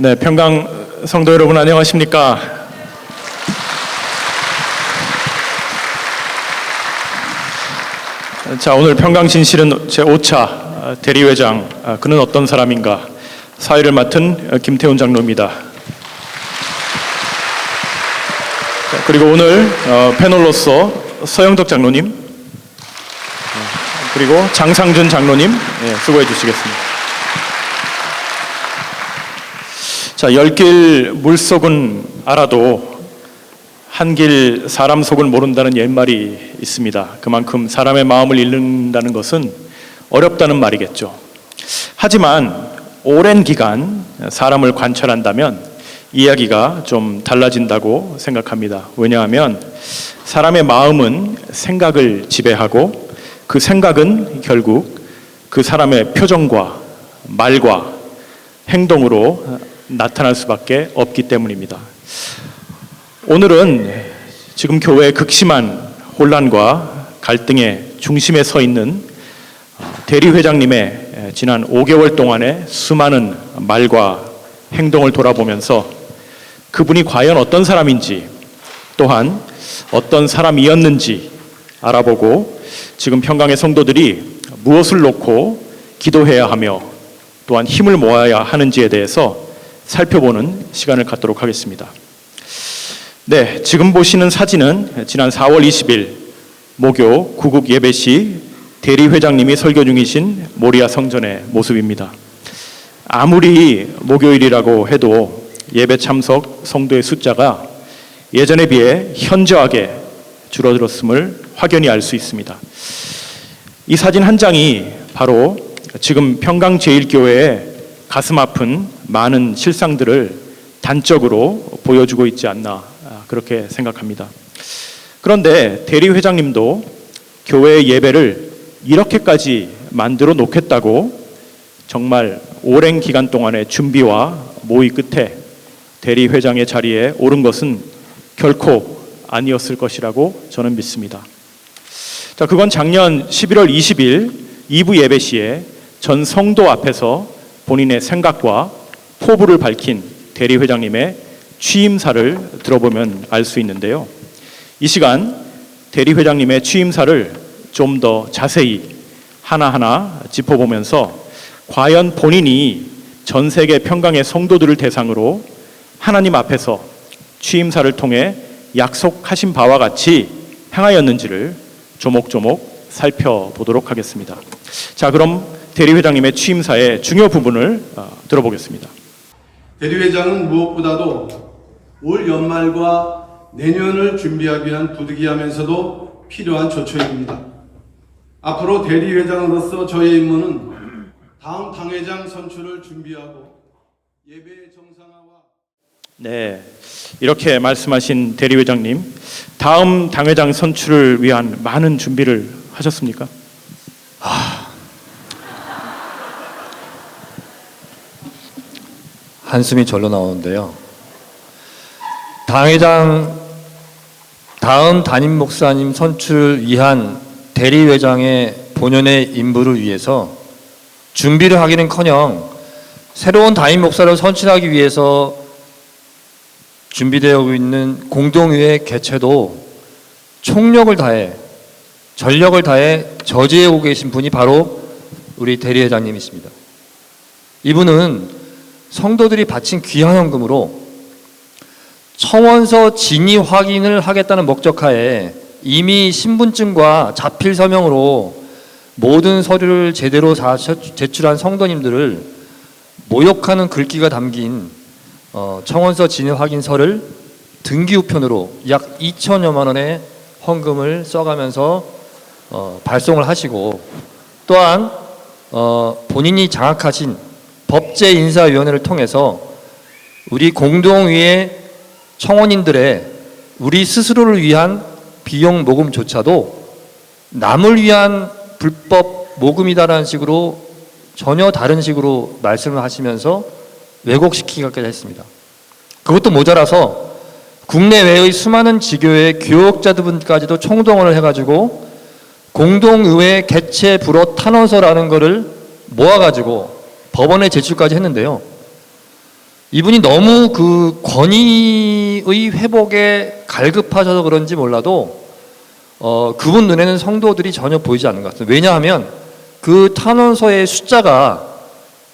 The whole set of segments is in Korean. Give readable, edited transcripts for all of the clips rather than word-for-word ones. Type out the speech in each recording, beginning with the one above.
네, 평강 성도 여러분 안녕하십니까? 자, 오늘 평강 진실은 제5차 대리회장, 그는 어떤 사람인가? 사회를 맡은 김태훈 장로입니다. 자, 그리고 오늘 패널로서 서영덕 장로님, 그리고 장상준 장로님, 수고해 주시겠습니다. 자, 열길 물속은 알아도 한길 사람 속은 모른다는 옛말이 있습니다. 그만큼 사람의 마음을 읽는다는 것은 어렵다는 말이겠죠. 하지만 오랜 기간 사람을 관찰한다면 이야기가 좀 달라진다고 생각합니다. 왜냐하면 사람의 마음은 생각을 지배하고 그 생각은 결국 그 사람의 표정과 말과 행동으로 나타날 수밖에 없기 때문입니다. 오늘은 지금 교회의 극심한 혼란과 갈등의 중심에 서 있는 대리회장님의 지난 5개월 동안의 수많은 말과 행동을 돌아보면서 그분이 과연 어떤 사람인지, 또한 어떤 사람이었는지 알아보고 지금 평강의 성도들이 무엇을 놓고 기도해야 하며 또한 힘을 모아야 하는지에 대해서 살펴보는 시간을 갖도록 하겠습니다. 네, 지금 보시는 사진은 지난 4월 20일 모교 구국 예배 시 대리회장님이 설교 중이신 모리아 성전의 모습입니다. 아무리 목요일이라고 해도 예배 참석 성도의 숫자가 예전에 비해 현저하게 줄어들었음을 확연히 알 수 있습니다. 이 사진 한 장이 바로 지금 평강제일교회의 가슴 아픈 많은 실상들을 단적으로 보여주고 있지 않나 그렇게 생각합니다. 그런데 대리회장님도 교회의 예배를 이렇게까지 만들어 놓겠다고 정말 오랜 기간 동안의 준비와 모의 끝에 대리회장의 자리에 오른 것은 결코 아니었을 것이라고 저는 믿습니다. 자, 그건 작년 11월 20일 2부 예배 시에 전 성도 앞에서 본인의 생각과 포부를 밝힌 대리회장님의 취임사를 들어보면 알 수 있는데요. 이 시간 대리회장님의 취임사를 좀 더 자세히 하나하나 짚어보면서 과연 본인이 전 세계 평강의 성도들을 대상으로 하나님 앞에서 취임사를 통해 약속하신 바와 같이 행하였는지를 조목조목 살펴보도록 하겠습니다. 자, 그럼 대리회장님의 취임사의 중요 부분을 들어보겠습니다. 대리회장은 무엇보다도 올 연말과 내년을 준비하기 위한 부득이하면서도 필요한 조처입니다. 앞으로 대리회장으로서 저의 임무는 다음 당회장 선출을 준비하고 예배 정상화와 네, 이렇게 말씀하신 대리회장님, 다음 당회장 선출을 위한 많은 준비를 하셨습니까? 한숨이 절로 나오는데요. 당회장 다음 담임 목사님 선출을 위한 대리회장의 본연의 임무를 위해서 준비를 하기는커녕 새로운 담임 목사를 선출하기 위해서 준비되어 있는 공동회의 개최도 총력을 다해 전력을 다해 저지해 오고 계신 분이 바로 우리 대리회장님이십니다. 이분은 성도들이 바친 귀한 헌금으로 청원서 진위 확인을 하겠다는 목적하에 이미 신분증과 자필 서명으로 모든 서류를 제대로 제출한 성도님들을 모욕하는 글귀가 담긴 청원서 진위 확인서를 등기 우편으로 약 2천여만 원의 헌금을 써가면서 발송을 하시고, 또한 본인이 장악하신 법제인사위원회를 통해서 우리 공동위의 청원인들의 우리 스스로를 위한 비용 모금조차도 남을 위한 불법 모금이다라는 식으로 전혀 다른 식으로 말씀을 하시면서 왜곡시키기까지 했습니다. 그것도 모자라서 국내외의 수많은 지교회 교역자들까지도 총동원을 해가지고 공동의회 개최 불허 탄원서라는 것을 모아가지고 법원에 제출까지 했는데요. 이분이 너무 그 권위의 회복에 갈급하셔서 그런지 몰라도 그분 눈에는 성도들이 전혀 보이지 않는 것 같습니다. 왜냐하면 그 탄원서의 숫자가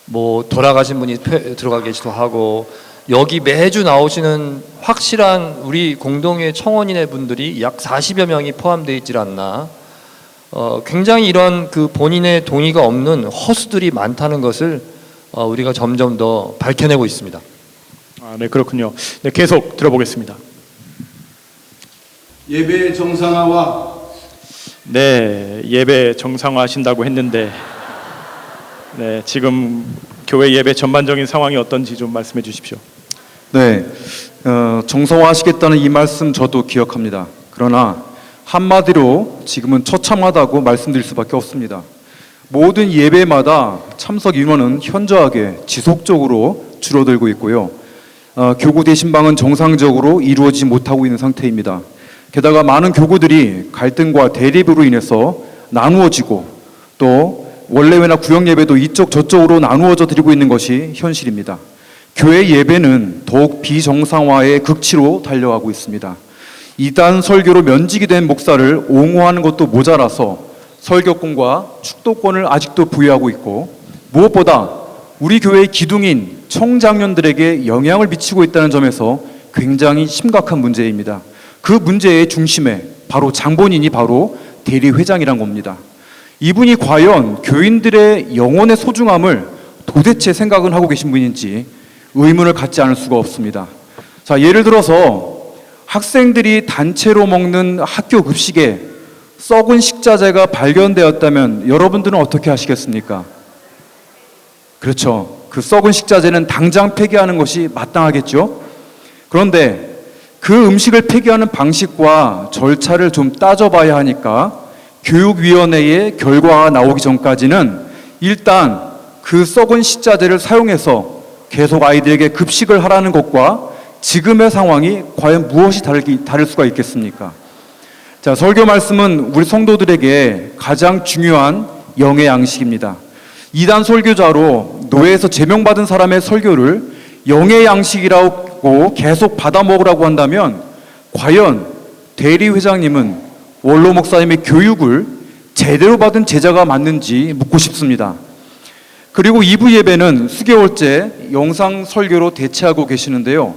뭐 돌아가신 분이 들어가 계시도 하고 여기 매주 나오시는 확실한 우리 공동회 청원인의 분들이 약 40여 명이 포함되어 있질 않나. 굉장히 이런 그 본인의 동의가 없는 허수들이 많다는 것을 우리가 점점 더 밝혀내고 있습니다. 네, 그렇군요. 네, 계속 들어보겠습니다. 예배 정상화와 네, 예배 정상화하신다고 했는데 네, 지금 교회 예배 전반적인 상황이 어떤지 좀 말씀해 주십시오. 네, 정상화하시겠다는 이 말씀 저도 기억합니다. 그러나 한마디로 지금은 처참하다고 말씀드릴 수밖에 없습니다. 모든 예배마다 참석 인원은 현저하게 지속적으로 줄어들고 있고요. 교구 대신방은 정상적으로 이루어지지 못하고 있는 상태입니다. 게다가 많은 교구들이 갈등과 대립으로 인해서 나누어지고 또 원래회나 구역 예배도 이쪽 저쪽으로 나누어져 드리고 있는 것이 현실입니다. 교회 예배는 더욱 비정상화의 극치로 달려가고 있습니다. 이단 설교로 면직이 된 목사를 옹호하는 것도 모자라서 설교권과 축도권을 아직도 부여하고 있고 무엇보다 우리 교회의 기둥인 청장년들에게 영향을 미치고 있다는 점에서 굉장히 심각한 문제입니다. 그 문제의 중심에 바로 장본인이 바로 대리회장이란 겁니다. 이분이 과연 교인들의 영혼의 소중함을 도대체 생각은 하고 계신 분인지 의문을 갖지 않을 수가 없습니다. 자, 예를 들어서 학생들이 단체로 먹는 학교 급식에 썩은 식자재가 발견되었다면 여러분들은 어떻게 하시겠습니까? 그렇죠. 그 썩은 식자재는 당장 폐기하는 것이 마땅하겠죠. 그런데 그 음식을 폐기하는 방식과 절차를 좀 따져봐야 하니까 교육위원회의 결과가 나오기 전까지는 일단 그 썩은 식자재를 사용해서 계속 아이들에게 급식을 하라는 것과 지금의 상황이 과연 무엇이 다를 수가 있겠습니까? 자, 설교 말씀은 우리 성도들에게 가장 중요한 영의 양식입니다. 이단 설교자로 노예에서 제명받은 사람의 설교를 영의 양식이라고 계속 받아 먹으라고 한다면 과연 대리회장님은 원로 목사님의 교육을 제대로 받은 제자가 맞는지 묻고 싶습니다. 그리고 2부 예배는 수개월째 영상 설교로 대체하고 계시는데요.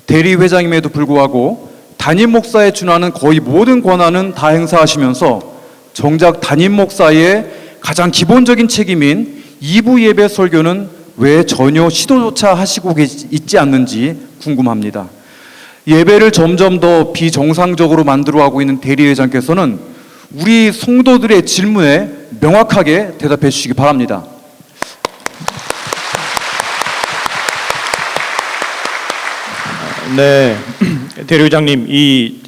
대리회장임에도 불구하고 담임 목사에 준하는 거의 모든 권한은 다 행사하시면서 정작 담임 목사의 가장 기본적인 책임인 2부 예배 설교는 왜 전혀 시도조차 하시고 있지 않는지 궁금합니다. 예배를 점점 더 비정상적으로 만들어가고 있는 대리회장께서는 우리 성도들의 질문에 명확하게 대답해 주시기 바랍니다. 네, 대리회장님, 이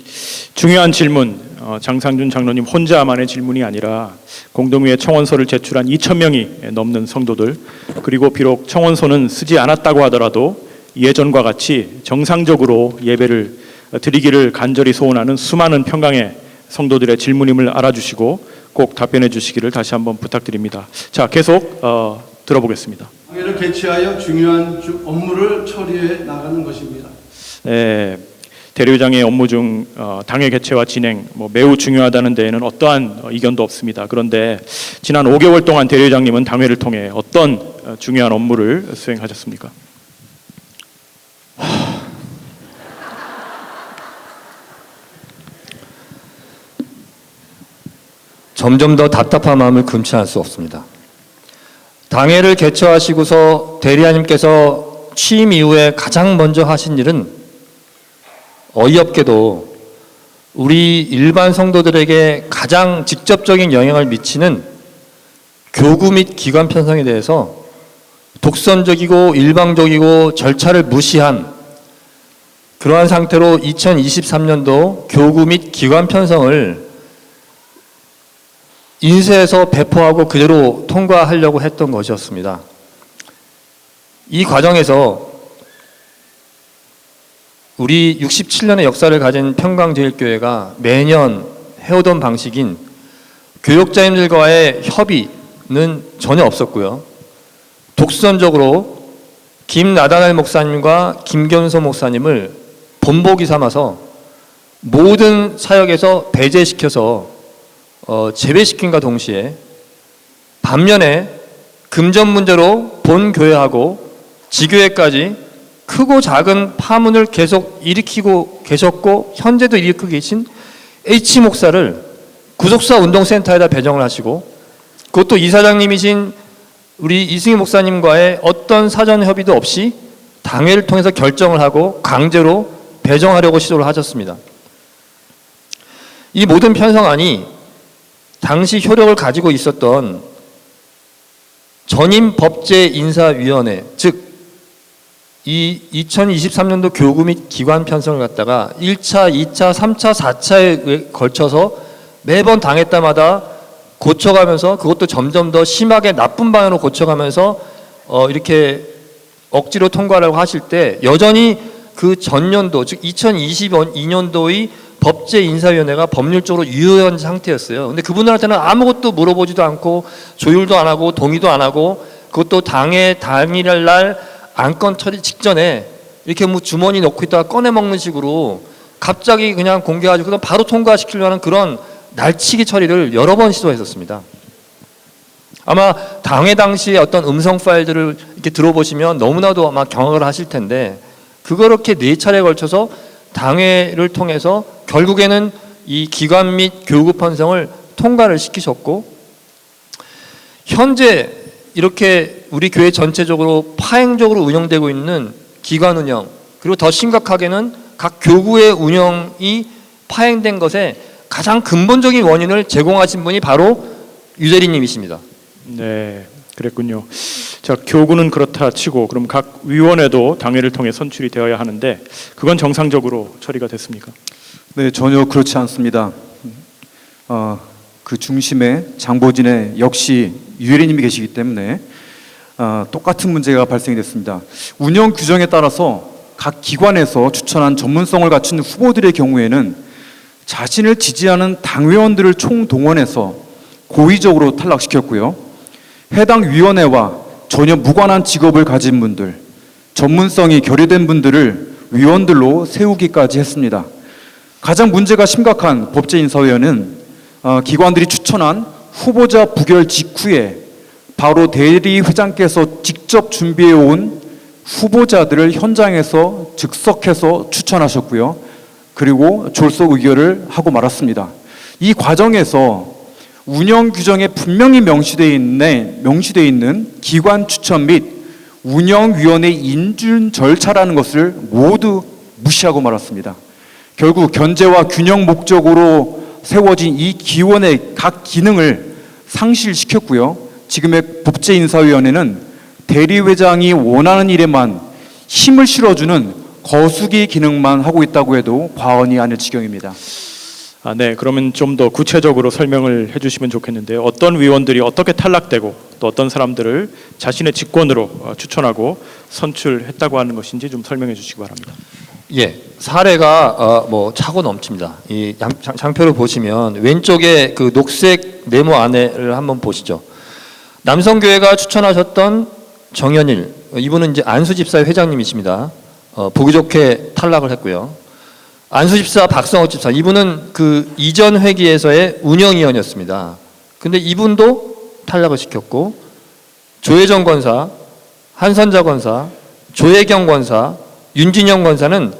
중요한 질문, 장상준 장로님 혼자만의 질문이 아니라 공동회에 청원서를 제출한 2,000명이 넘는 성도들, 그리고 비록 청원서는 쓰지 않았다고 하더라도 예전과 같이 정상적으로 예배를 드리기를 간절히 소원하는 수많은 평강의 성도들의 질문임을 알아주시고 꼭 답변해 주시기를 다시 한번 부탁드립니다. 자, 계속 들어보겠습니다. 당회를 개최하여 중요한 업무를 처리해 나가는 것입니다. 네, 대리회장의 업무 중 당회 개최와 진행 매우 중요하다는 데에는 어떠한 이견도 없습니다. 그런데 지난 5개월 동안 대리회장님은 당회를 통해 어떤 중요한 업무를 수행하셨습니까? 점점 더 답답한 마음을 금치 할 수 없습니다. 당회를 개최하시고서 대리하님께서 취임 이후에 가장 먼저 하신 일은 어이없게도 우리 일반 성도들에게 가장 직접적인 영향을 미치는 교구 및 기관 편성에 대해서 독선적이고 일방적이고 절차를 무시한 그러한 상태로 2023년도 교구 및 기관 편성을 인쇄해서 배포하고 그대로 통과하려고 했던 것이었습니다. 이 과정에서 우리 67년의 역사를 가진 평강제일교회가 매년 해오던 방식인 교역자님들과의 협의는 전혀 없었고요. 독선적으로 김나다날 목사님과 김견소 목사님을 본보기 삼아서 모든 사역에서 배제시켜서 제외시킨과 동시에 반면에 금전 문제로 본 교회하고 지교회까지 크고 작은 파문을 계속 일으키고 계셨고 현재도 일으키고 계신 H 목사를 구속사 운동센터에다 배정을 하시고, 그것도 이사장님이신 우리 이승희 목사님과의 어떤 사전 협의도 없이 당회를 통해서 결정을 하고 강제로 배정하려고 시도를 하셨습니다. 이 모든 편성안이 당시 효력을 가지고 있었던 전임 법제인사위원회, 즉 이 2023년도 교구 및 기관 편성을 갖다가 1차, 2차, 3차, 4차에 걸쳐서 매번 당회 때마다 고쳐가면서, 그것도 점점 더 심하게 나쁜 방향으로 고쳐가면서 이렇게 억지로 통과하려고 하실 때 여전히 그 전년도, 즉 2022년도의 법제인사위원회가 법률적으로 유효한 상태였어요. 근데 그분들한테는 아무것도 물어보지도 않고 조율도 안 하고 동의도 안 하고, 그것도 당일 날 안건 처리 직전에 이렇게 뭐 주머니 넣고 있다가 꺼내 먹는 식으로 갑자기 그냥 공개가지고 그냥 바로 통과시키려고 하는 그런 날치기 처리를 여러 번 시도했었습니다. 아마 당회 당시에 어떤 음성 파일들을 이렇게 들어보시면 너무나도 아마 경악을 하실 텐데, 그렇게 4차례에 걸쳐서 당회를 통해서 결국에는 이 기관 및 교구 편성을 통과를 시키셨고, 현재 이렇게 우리 교회 전체적으로 파행적으로 운영되고 있는 기관 운영, 그리고 더 심각하게는 각 교구의 운영이 파행된 것에 가장 근본적인 원인을 제공하신 분이 바로 유대리님이십니다. 네, 그랬군요. 자, 교구는 그렇다 치고 그럼 각 위원회도 당회를 통해 선출이 되어야 하는데 그건 정상적으로 처리가 됐습니까? 네, 전혀 그렇지 않습니다. 그 중심에 장보진에 역시 유혜리님이 계시기 때문에 똑같은 문제가 발생이 됐습니다. 운영 규정에 따라서 각 기관에서 추천한 전문성을 갖춘 후보들의 경우에는 자신을 지지하는 당회원들을 총동원해서 고의적으로 탈락시켰고요. 해당 위원회와 전혀 무관한 직업을 가진 분들, 전문성이 결여된 분들을 위원들로 세우기까지 했습니다. 가장 문제가 심각한 법제인사위원회는 기관들이 추천한 후보자 부결 직후에 바로 대리회장께서 직접 준비해온 후보자들을 현장에서 즉석해서 추천하셨고요. 그리고 졸속 의결을 하고 말았습니다. 이 과정에서 운영 규정에 분명히 명시되어 있는 기관 추천 및 운영위원회 인준 절차라는 것을 모두 무시하고 말았습니다. 결국 견제와 균형 목적으로 세워진 이 기원의 각 기능을 상실시켰고요. 지금의 법제인사위원회는 대리회장이 원하는 일에만 힘을 실어주는 거수기 기능만 하고 있다고 해도 과언이 아닐 지경입니다. 네, 그러면 좀 더 구체적으로 설명을 해주시면 좋겠는데요. 어떤 위원들이 어떻게 탈락되고 또 어떤 사람들을 자신의 직권으로 추천하고 선출했다고 하는 것인지 좀 설명해 주시기 바랍니다. 예, 사례가 뭐 차고 넘칩니다. 이 장표를 보시면 왼쪽에 그 녹색 네모 안에를 한번 보시죠. 남성교회가 추천하셨던 정현일, 이분은 이제 안수집사의 회장님이십니다. 보기 좋게 탈락을 했고요. 안수집사 박성호 집사, 이분은 그 이전 회기에서의 운영위원이었습니다. 근데 이분도 탈락을 시켰고, 조혜정 권사, 한선자 권사, 조혜경 권사, 윤진영 권사는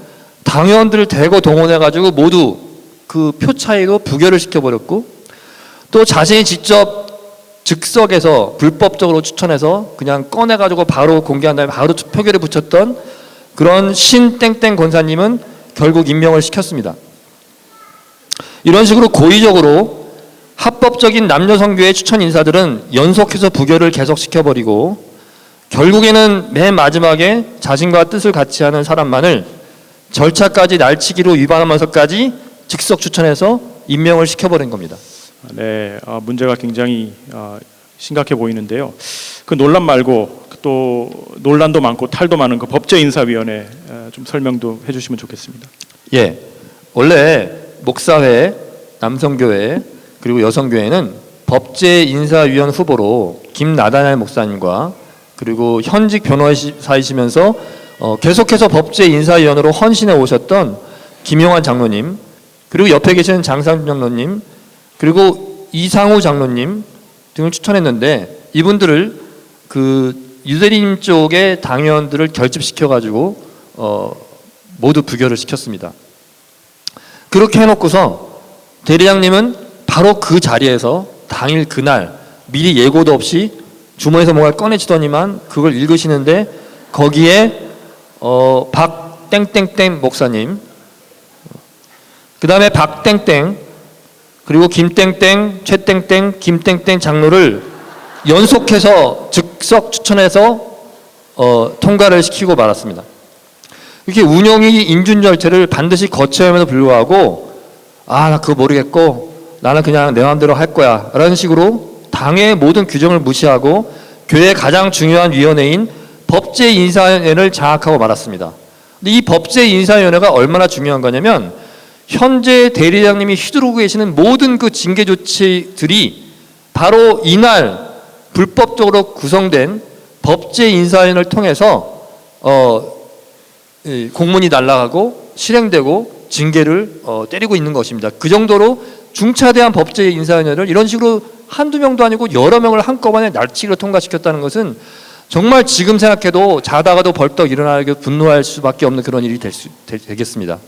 당회원들을 대거 동원해가지고 모두 그 표 차이로 부결을 시켜버렸고, 또 자신이 직접 즉석에서 불법적으로 추천해서 그냥 꺼내가지고 바로 공개한 다음에 바로 표결에 붙였던 그런 신땡땡 권사님은 결국 임명을 시켰습니다. 이런 식으로 고의적으로 합법적인 남녀성교회 추천 인사들은 연속해서 부결을 계속 시켜버리고, 결국에는 맨 마지막에 자신과 뜻을 같이 하는 사람만을 절차까지 날치기로 위반하면서까지 즉석 추천해서 임명을 시켜버린 겁니다. 네, 문제가 굉장히 심각해 보이는데요. 그 논란 말고 또 논란도 많고 탈도 많은 그 법제인사위원회 좀 설명도 해주시면 좋겠습니다. 예, 원래 목사회, 남성교회 그리고 여성교회는 법제인사위원 후보로 김나다날 목사님과 그리고 현직 변호사이시면서 계속해서 법제인사위원으로 헌신해 오셨던 김용환 장로님, 그리고 옆에 계시는 장상준 장로님, 그리고 이상우 장로님 등을 추천했는데, 이분들을 그 유대림 쪽의 당원들을 결집시켜 가지고 모두 부결을 시켰습니다. 그렇게 해놓고서 대리장님은 바로 그 자리에서 당일 그날 미리 예고도 없이 주머니에서 뭔가 꺼내치더니만 그걸 읽으시는데, 거기에 박땡땡땡 목사님, 그 다음에 박땡땡, 그리고 김땡땡, 최땡땡, 김땡땡 장로를 연속해서 즉석 추천해서 통과를 시키고 말았습니다. 이렇게 운영위 인준 절차를 반드시 거쳐야 함에도 불구하고, 나 그거 모르겠고 나는 그냥 내 마음대로 할 거야 라는 식으로 당의 모든 규정을 무시하고 교회의 가장 중요한 위원회인 법제인사위원회를 장악하고 말았습니다. 근데 이 법제인사위원회가 얼마나 중요한 거냐면, 현재 대리장님이 휘두르고 계시는 모든 그 징계 조치들이 바로 이날 불법적으로 구성된 법제인사위원회를 통해서 공문이 날아가고 실행되고 징계를 때리고 있는 것입니다. 그 정도로 중차대한 법제인사위원회를 이런 식으로 한두 명도 아니고 여러 명을 한꺼번에 날치기로 통과시켰다는 것은 정말 지금 생각해도 자다가도 벌떡 일어나게 분노할 수밖에 없는 그런 일이 되겠습니다.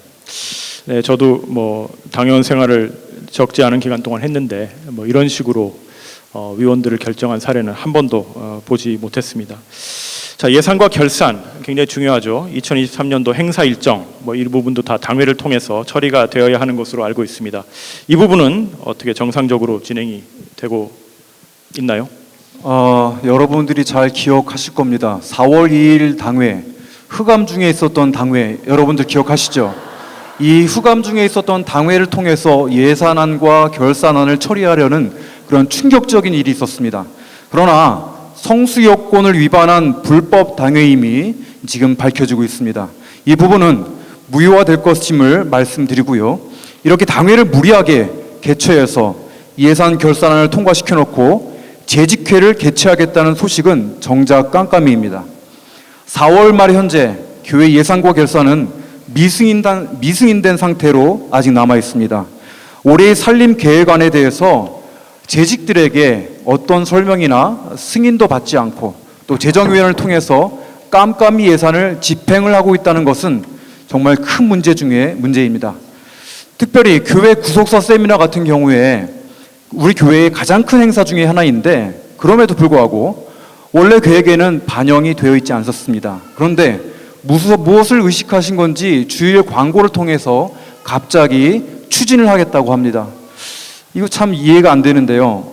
네, 저도 뭐 당원 생활을 적지 않은 기간 동안 했는데 뭐 이런 식으로 위원들을 결정한 사례는 한 번도 보지 못했습니다. 자, 예산과 결산 굉장히 중요하죠. 2023년도 행사 일정 뭐 이 부분도 다 당회를 통해서 처리가 되어야 하는 것으로 알고 있습니다. 이 부분은 어떻게 정상적으로 진행이 되고 있나요? 여러분들이 잘 기억하실 겁니다. 4월 2일 당회, 흑암 중에 있었던 당회, 여러분들 기억하시죠? 이 흑암 중에 있었던 당회를 통해서 예산안과 결산안을 처리하려는 그런 충격적인 일이 있었습니다. 그러나 성수여건을 위반한 불법 당회임이 지금 밝혀지고 있습니다. 이 부분은 무효화될 것임을 말씀드리고요. 이렇게 당회를 무리하게 개최해서 예산 결산안을 통과시켜놓고 재직회를 개최하겠다는 소식은 정작 깜깜이입니다. 4월 말 현재 교회 예산과 결산은 미승인된 상태로 아직 남아 있습니다. 올해의 살림 계획안에 대해서 재직들에게 어떤 설명이나 승인도 받지 않고 또 재정위원회를 통해서 깜깜이 예산을 집행을 하고 있다는 것은 정말 큰 문제 중에 문제입니다. 특별히 교회 구속사 세미나 같은 경우에 우리 교회의 가장 큰 행사 중에 하나인데, 그럼에도 불구하고 원래 계획에는 반영이 되어 있지 않았습니다. 그런데 무엇을 의식하신 건지 주일 광고를 통해서 갑자기 추진을 하겠다고 합니다. 이거 참 이해가 안 되는데요.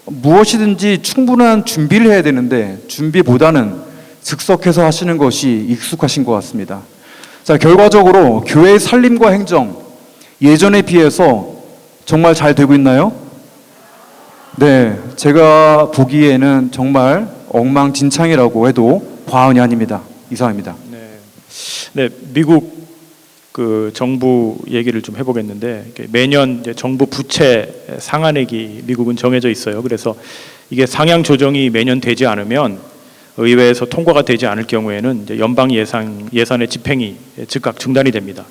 무엇이든지 충분한 준비를 해야 되는데 준비보다는 즉석해서 하시는 것이 익숙하신 것 같습니다. 자, 결과적으로 교회의 살림과 행정 예전에 비해서 정말 잘 되고 있나요? 네, 제가 보기에는 정말 엉망진창이라고 해도 과언이 아닙니다. 이상입니다. 네, 미국 그 정부 얘기를 좀 해보겠는데, 매년 이제 정부 부채 상한액이 미국은 정해져 있어요. 그래서 이게 상향 조정이 매년 되지 않으면 의회에서 통과가 되지 않을 경우에는 이제 연방 예산의 집행이 즉각 중단이 됩니다.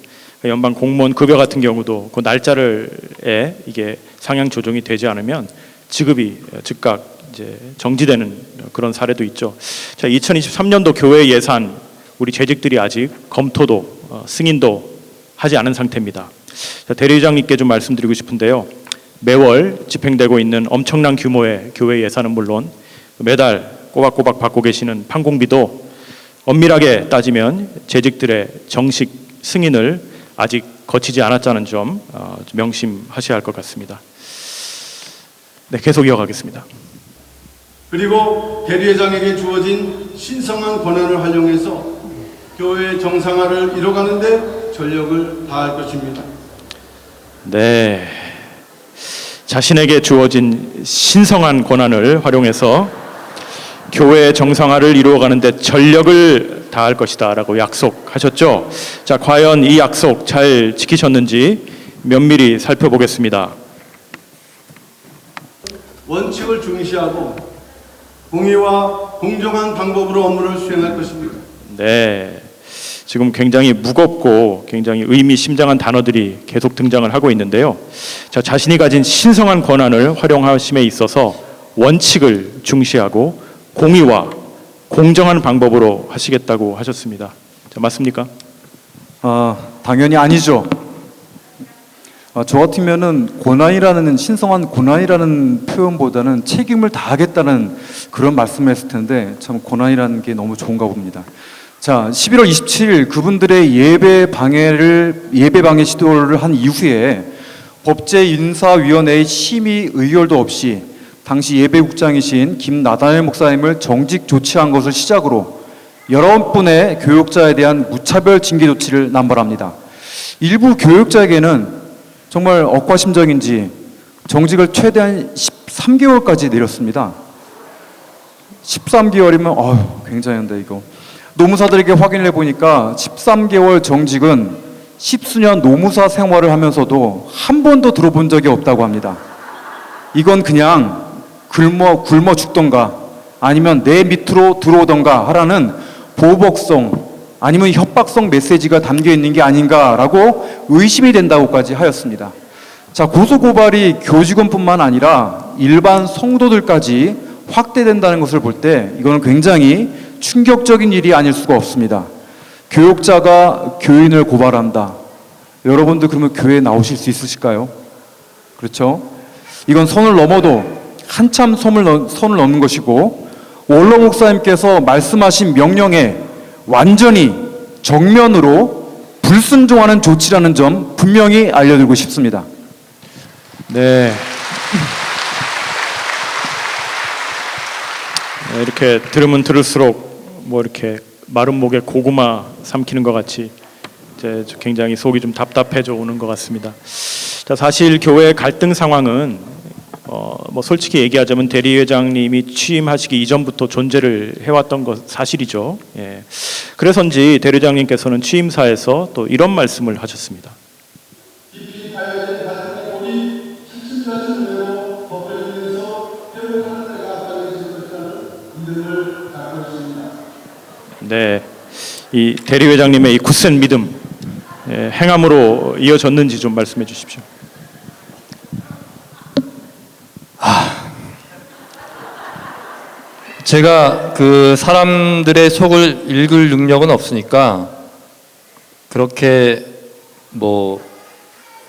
연방 공무원 급여 같은 경우도 그 날짜를에 이게 상향 조정이 되지 않으면 지급이 즉각 이제 정지되는 그런 사례도 있죠. 자, 2023년도 교회 예산 우리 재직들이 아직 검토도 승인도 하지 않은 상태입니다. 자, 대리장님께 좀 말씀드리고 싶은데요. 매월 집행되고 있는 엄청난 규모의 교회 예산은 물론 매달 꼬박꼬박 받고 계시는 판공비도 엄밀하게 따지면 재직들의 정식 승인을 아직 거치지 않았다는 점 명심하셔야 할 것 같습니다. 네, 계속 이어가겠습니다. 그리고 대리회장에게 주어진 신성한 권한을 활용해서 교회 정상화를 이뤄가는 데 전력을 다할 것입니다. 네, 자신에게 주어진 신성한 권한을 활용해서 교회 정상화를 이루어가는 데 전력을 다할 것이다 라고 약속하셨죠. 자, 과연 이 약속 잘 지키셨는지 면밀히 살펴보겠습니다. 원칙을 중시하고 공의와 공정한 방법으로 업무를 수행할 것입니다. 네. 지금 굉장히 무겁고 굉장히 의미심장한 단어들이 계속 등장을 하고 있는데요. 자, 자신이 가진 신성한 권한을 활용하심에 있어서 원칙을 중시하고 공의와 공정한 방법으로 하시겠다고 하셨습니다. 자, 맞습니까? 당연히 아니죠. 저 같으면은 고난이라는 신성한 고난이라는 표현보다는 책임을 다하겠다는 그런 말씀을 했을 텐데 참 고난이라는 게 너무 좋은가 봅니다. 자, 11월 27일 그분들의 예배 방해 시도를 한 이후에 법제인사위원회의 심의 의결도 없이 당시 예배국장이신 김나다엘 목사님을 정직 조치한 것을 시작으로 19분의 교육자에 대한 무차별 징계 조치를 남발합니다. 일부 교육자에게는 정말 억과심정인지 정직을 최대한 13개월까지 내렸습니다. 13개월이면 굉장한데 이거. 노무사들에게 확인을 해보니까 13개월 정직은 10수년 노무사 생활을 하면서도 한 번도 들어본 적이 없다고 합니다. 이건 그냥 굶어 죽던가 아니면 내 밑으로 들어오던가 하라는 보복성 아니면 협박성 메시지가 담겨 있는 게 아닌가라고 의심이 된다고까지 하였습니다. 자, 고소고발이 교직원뿐만 아니라 일반 성도들까지 확대된다는 것을 볼 때 이거는 굉장히 충격적인 일이 아닐 수가 없습니다. 교육자가 교인을 고발한다. 여러분들 그러면 교회에 나오실 수 있으실까요? 그렇죠? 이건 선을 넘어도 한참 선을 넘는 것이고 원로 목사님께서 말씀하신 명령에 완전히 정면으로 불순종하는 조치라는 점 분명히 알려드리고 싶습니다. 네. 이렇게 들으면 들을수록 뭐 이렇게 마른 목에 고구마 삼키는 것 같이 이제 굉장히 속이 좀 답답해져 오는 것 같습니다. 자, 사실 교회 갈등 상황은 뭐 솔직히 얘기하자면 대리회장님이 취임하시기 이전부터 존재를 해왔던 것 사실이죠. 예. 그래서인지 대리회장님께서는 취임사에서 또 이런 말씀을 하셨습니다. 네, 이 대리회장님의 이 굳센 믿음 행함으로 이어졌는지 좀 말씀해 주십시오. 제가 그 사람들의 속을 읽을 능력은 없으니까 그렇게 뭐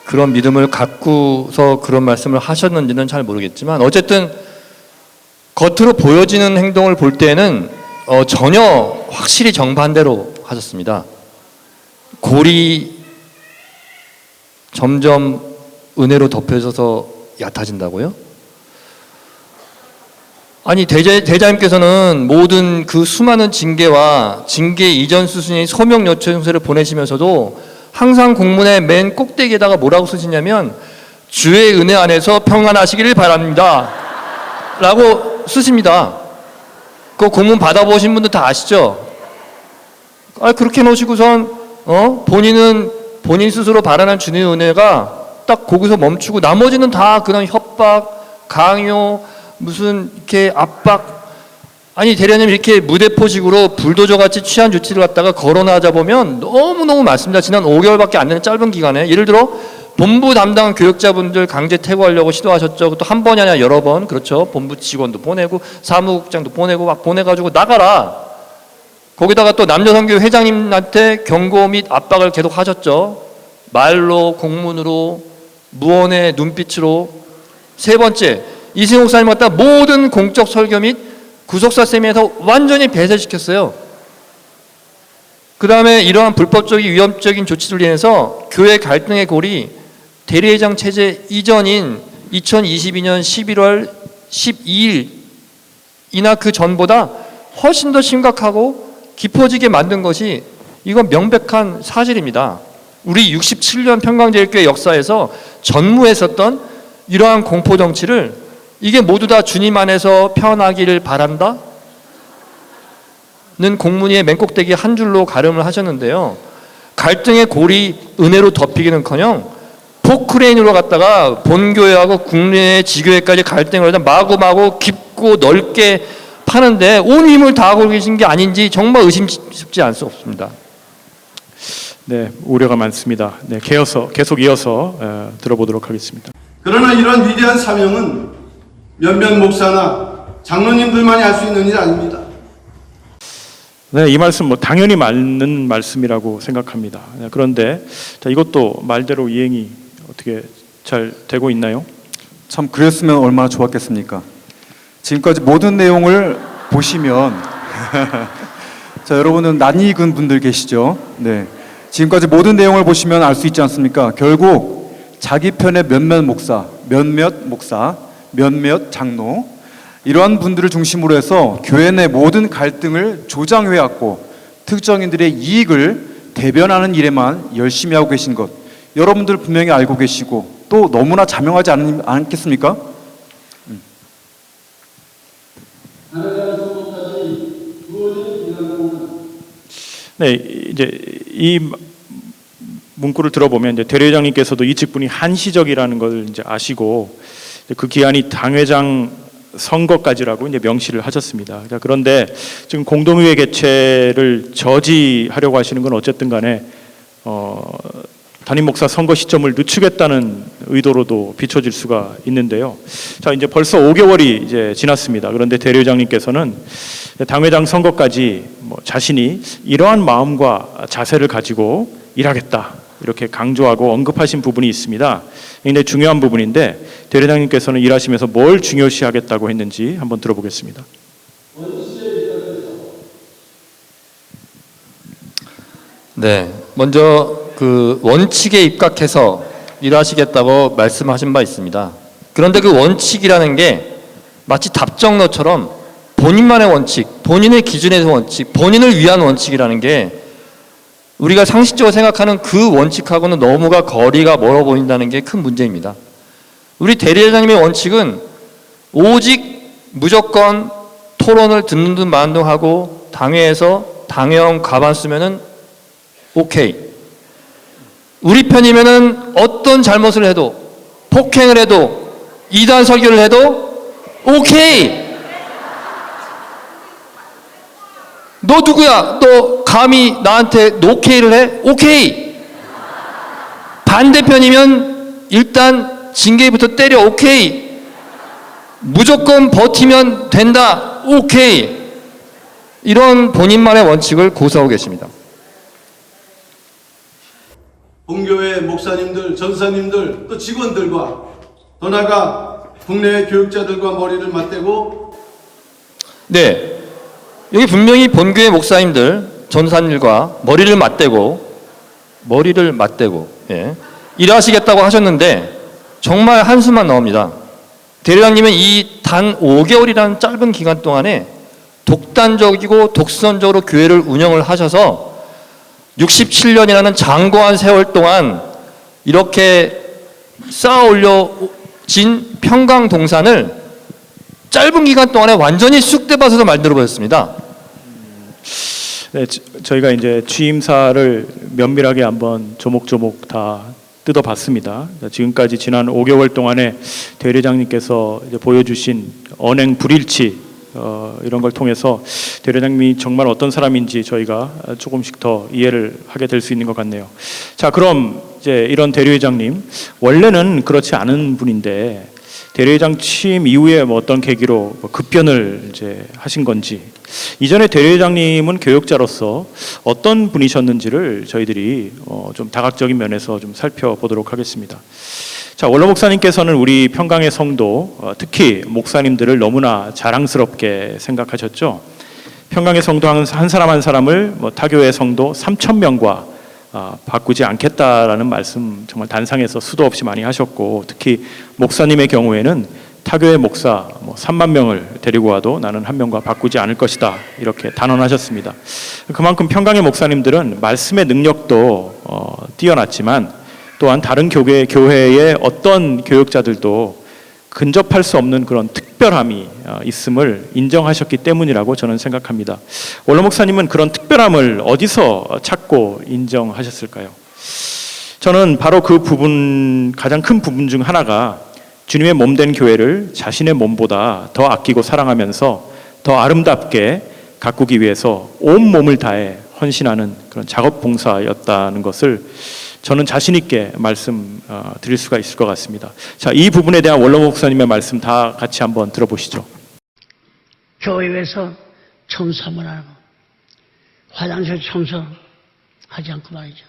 그런 믿음을 갖고서 그런 말씀을 하셨는지는 잘 모르겠지만 어쨌든 겉으로 보여지는 행동을 볼 때는 전혀 확실히 정반대로 하셨습니다. 골이 점점 은혜로 덮여져서 얕아진다고요? 아니 대자님께서는 모든 그 수많은 징계와 징계 이전 수순인 소명 요청서를 보내시면서도 항상 공문의 맨 꼭대기에다가 뭐라고 쓰시냐면 주의 은혜 안에서 평안하시기를 바랍니다 라고 쓰십니다. 그 공문 받아보신 분들 다 아시죠? 그렇게 놓으시고선 본인 스스로 바라는 주님의 은혜가 딱 거기서 멈추고 나머지는 다 그런 협박, 강요, 무슨 이렇게 압박. 아니 대리님 이렇게 무대포식으로 불도저같이 취한 조치를 갖다가 거론하자 보면 너무너무 많습니다. 지난 5개월밖에 안 되는 짧은 기간에 예를 들어 본부 담당 교육자분들 강제 퇴거하려고 시도하셨죠. 또 한 번이 아니라 여러 번. 그렇죠. 본부 직원도 보내고 사무국장도 보내고 막 보내가지고 나가라. 거기다가 또 남녀선교 회장님한테 경고 및 압박을 계속 하셨죠. 말로, 공문으로, 무언의 눈빛으로. 세 번째, 이승용 목사님 갖다 모든 공적 설교 및 구속사 세미나에서 완전히 배제시켰어요. 그 다음에 이러한 불법적인 위험적인 조치들로 인해서 교회 갈등의 골이 대리회장 체제 이전인 2022년 11월 12일이나 그 전보다 훨씬 더 심각하고 깊어지게 만든 것이 이건 명백한 사실입니다. 우리 67년 평강제일교회 역사에서 전무했었던 이러한 공포정치를 이게 모두 다 주님 안에서 편하기를 바란다? 는 공문의 맨 꼭대기 한 줄로 가름을 하셨는데요. 갈등의 골이 은혜로 덮이기는커녕 포크레인으로 갔다가 본교회하고 국내 지교회까지 갈등을 하다 마구마구 깊고 넓게 하는데 온 힘을 다하고 계신 게 아닌지 정말 의심스럽지 않을 수 없습니다. 네, 우려가 많습니다. 네, 계속 이어서 들어보도록 하겠습니다. 그러나 이런 위대한 사명은 몇몇 목사나 장로님들만이 할 수 있는 일이 아닙니다. 네, 이 말씀 당연히 맞는 말씀이라고 생각합니다. 네, 그런데 자, 이것도 말대로 이행이 어떻게 잘 되고 있나요? 참 그랬으면 얼마나 좋았겠습니까? 지금까지 모든 내용을 보시면 자, 여러분은 낯익은 분들 계시죠? 네. 지금까지 모든 내용을 보시면 알 수 있지 않습니까? 결국 자기 편의 몇몇 목사, 몇몇 장로 이러한 분들을 중심으로 해서 교회 내 모든 갈등을 조장해왔고 특정인들의 이익을 대변하는 일에만 열심히 하고 계신 것 여러분들 분명히 알고 계시고 또 너무나 자명하지 않겠습니까? 네, 이제 이 문구를 들어보면 이제 대리회장님께서도 이 직분이 한시적이라는 걸 이제 아시고 그 기한이 당회장 선거까지라고 이제 명시를 하셨습니다. 그런데 지금 공동의회 개최를 저지하려고 하시는 건 어쨌든 간에 담임 목사 선거 시점을 늦추겠다는 의도로도 비춰질 수가 있는데요. 자, 이제 벌써 5개월이 이제 지났습니다. 그런데 대리회장님께서는 당회장 선거까지 자신이 이러한 마음과 자세를 가지고 일하겠다 이렇게 강조하고 언급하신 부분이 있습니다. 굉장히 중요한 부분인데 대리회장님께서는 일하시면서 뭘 중요시하겠다고 했는지 한번 들어보겠습니다. 네, 먼저 그 원칙에 입각해서 일하시겠다고 말씀하신 바 있습니다. 그런데 그 원칙이라는 게 마치 답정너처럼 본인만의 원칙, 본인의 기준에서 원칙, 본인을 위한 원칙이라는 게 우리가 상식적으로 생각하는 그 원칙하고는 너무가 거리가 멀어 보인다는 게 큰 문제입니다. 우리 대리회장님의 원칙은 오직 무조건 토론을 듣는 듯 마는 듯 하고 당회에서 당회원 가반 쓰면은 오케이. 우리 편이면은 어떤 잘못을 해도 폭행을 해도 이단 설교를 해도 오케이. 너 누구야? 너 감히 나한테 노케이를 해? 오케이. 반대편이면 일단 징계부터 때려. 오케이. 무조건 버티면 된다. 오케이. 이런 본인만의 원칙을 고수하고 계십니다. 본교회 목사님들, 전사님들, 또 직원들과 더 나아가 국내 교육자들과 머리를 맞대고 네, 여기 분명히 본교회 목사님들, 전사님들과 머리를 맞대고 예, 일하시겠다고 하셨는데 정말 한숨만 나옵니다. 대리장님은 이 단 5개월이라는 짧은 기간 동안에 독단적이고 독선적으로 교회를 운영을 하셔서 67년이라는 장고한 세월 동안 이렇게 쌓아 올려진 평강 동산을 짧은 기간 동안에 완전히 쑥대밭으로 만들어 버렸습니다. 네, 저희가 이제 취임사를 면밀하게 한번 조목조목 다 뜯어봤습니다. 지금까지 지난 5개월 동안에 대리장님께서 이제 보여주신 언행 불일치 이런 걸 통해서 대리장님이 정말 어떤 사람인지 저희가 조금씩 더 이해를 하게 될 수 있는 것 같네요. 자, 그럼 이제 이런 대리회장님 원래는 그렇지 않은 분인데 대리회장 취임 이후에 어떤 계기로 급변을 이제 하신 건지 이전에 대리회장님은 교육자로서 어떤 분이셨는지를 저희들이 좀 다각적인 면에서 좀 살펴보도록 하겠습니다. 자, 원로 목사님께서는 우리 평강의 성도 특히 목사님들을 너무나 자랑스럽게 생각하셨죠. 평강의 성도 한 사람 한 사람을 타교의 성도 3,000명과 바꾸지 않겠다라는 말씀 정말 단상에서 수도 없이 많이 하셨고 특히 목사님의 경우에는 타교의 목사 3만 명을 데리고 와도 나는 한 명과 바꾸지 않을 것이다 이렇게 단언하셨습니다. 그만큼 평강의 목사님들은 말씀의 능력도 뛰어났지만 또한 다른 교회의 어떤 교육자들도 근접할 수 없는 그런 특별함이 있음을 인정하셨기 때문이라고 저는 생각합니다. 원로 목사님은 그런 특별함을 어디서 찾고 인정하셨을까요? 저는 바로 그 부분, 가장 큰 부분 중 하나가 주님의 몸된 교회를 자신의 몸보다 더 아끼고 사랑하면서 더 아름답게 가꾸기 위해서 온 몸을 다해 헌신하는 그런 작업 봉사였다는 것을 저는 자신 있게 드릴 수가 있을 것 같습니다. 자, 이 부분에 대한 원로 목사님의 말씀 다 같이 한번 들어보시죠. 교회에서 청소 한번 하고 화장실 청소하지 않고 말이죠.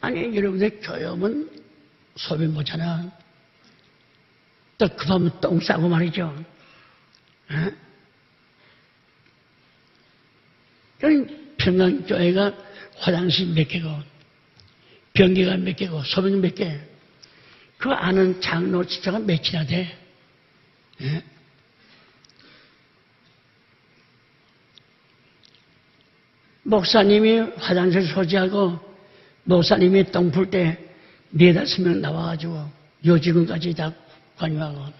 아니 여러분들 교회 오면 소변 보잖아. 또 급하면 똥 싸고 말이죠. 평강교회가 화장실 몇 개고 변기가 몇 개고 소변 몇 개. 그 아는 장로 집사가 몇이나 돼. 목사님이 화장실 소지하고 목사님이 똥 풀 때 4-5명 나와가지고 요직원까지 다 관여하고.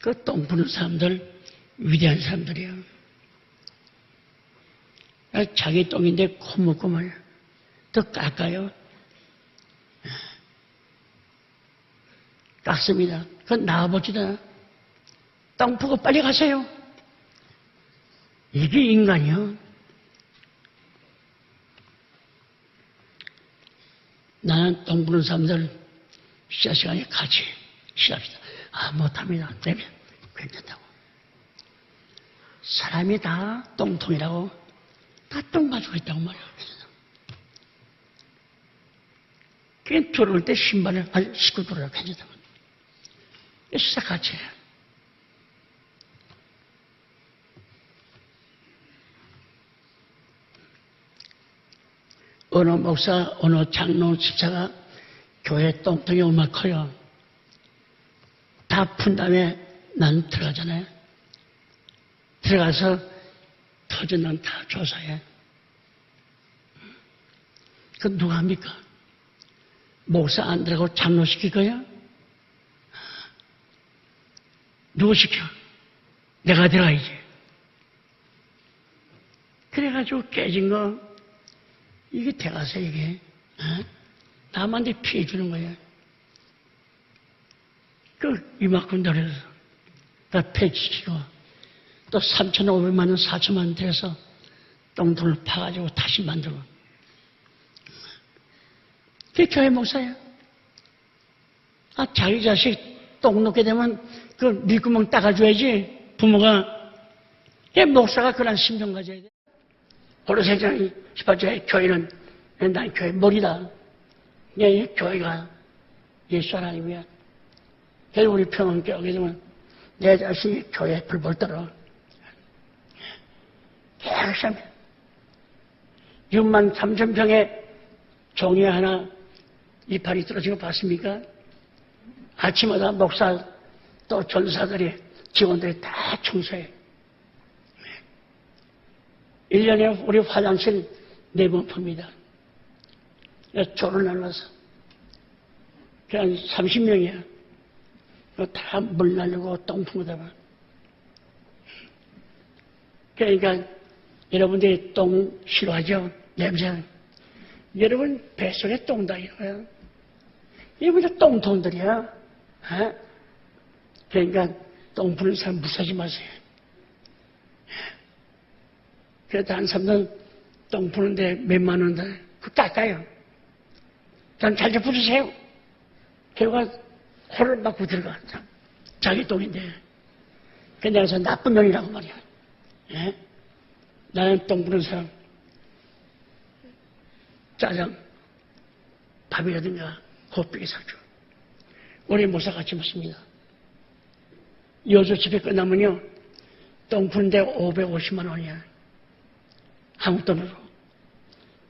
그 똥 푸는 사람들 위대한 사람들이야. 자기 똥인데 코 먹고 말이야. 더 깎아요. 깎습니다. 그건 나와보지도 않아. 똥 푸고 빨리 가세요. 이게 인간이요. 나는 똥 부는 사람들 시작 시간에 같이 시합시다. 못합니다. 되면 괜찮다고. 사람이 다 똥통이라고 다 똥 가지고 있다고 말이야. 그냥 들어올 때 신발을 신고 들어오라고 괜찮다고. 시작 같이 해. 어느 목사, 어느 장로, 집사가 교회 똥통이 얼마나 커요. 다 푼 다음에 난 들어가잖아요. 들어가서 터진 난 다 조사해. 그 누가 합니까? 목사 안 들어가고 장로 시킬 거야? 누구 시켜? 내가 들어가야지. 그래가지고 깨진 거 이게 대가서 이게 남한테 피해 주는 거야. 그 이만큼 들여서 다 폐지시키고 또 3,500만 원, 4천만 원 들여서 똥통을 파가지고 다시 만들고. 그게 교회 목사야. 자기 자식 똥 놓게 되면 그 밀구멍 닦아줘야지 부모가. 그 목사가 그런 심정 가져야 돼. 고로세장이 18조에 교회는 난 교회 머리다. 이 교회가 예수 하나님이야. 그래서 우리 평안교회 오게 되면 내 자신이 교회에 불벌 떨어. 계속 6만 3천 평에 종이 하나 이파리 떨어진 거 봤습니까? 아침마다 목사 또 전사들이 직원들이 다 청소해. 1년에 우리 화장실 4번 풉니다. 조를 나눠서. 그냥 30명이야. 다 물 날리고 똥 푸다 봐. 그러니까 여러분들이 똥 싫어하죠? 냄새. 여러분 뱃속에 똥 다니고요. 여러분들 똥통들이야. 그러니까 똥 푸는 사람 무시하지 마세요. 그래도 한 사람은 똥 푸는데 몇만 원인데 그거 깎아요. 전 잘 좀 부르세요. 결과 호를 맞고 들어가. 자기 똥인데. 근데 내가 나쁜 놈이라고 말이야. 나는 똥 푸는 사람 짜장 밥이라든가 곱빼기 사줘. 우리 모사 같이 먹습니다. 여주 집에 끝나면요 똥 푸는데 550만 원이야. 한국 돈으로.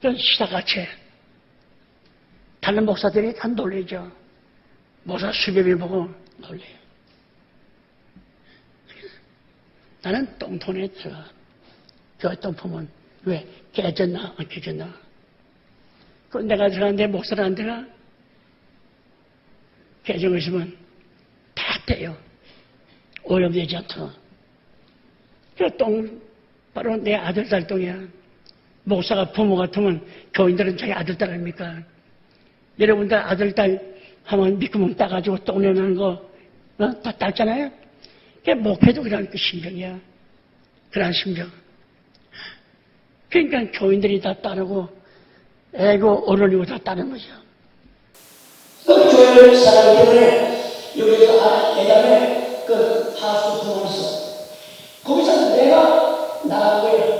그건 시다같이 해. 다른 목사들이 다 놀리죠. 목사 수배비 보고 놀려요. 나는 똥통에 들어가. 교회 똥 푸면 왜? 깨졌나? 안 깨졌나? 그건 내가 들어가는데 목사를 안 들어가? 깨진 거 있으면 다 떼요. 오염되지 않도록. 그 똥, 바로 내 아들 달 똥이야. 목사가 부모 같으면 교인들은 자기 아들, 딸 아닙니까? 여러분들 아들, 딸 하면 밑구멍 따가지고 똥내는 거, 다 닦잖아요? 그게 목회도 그런 그 심정이야. 그런 심정. 그러니까 교인들이 다 따르고, 애고 어른이고 다 따르는 거죠. 그 교회를 사랑하기 때문에 여기서 예전에 그 하수 부모가 있어. 거기서 내가 나간 거예요.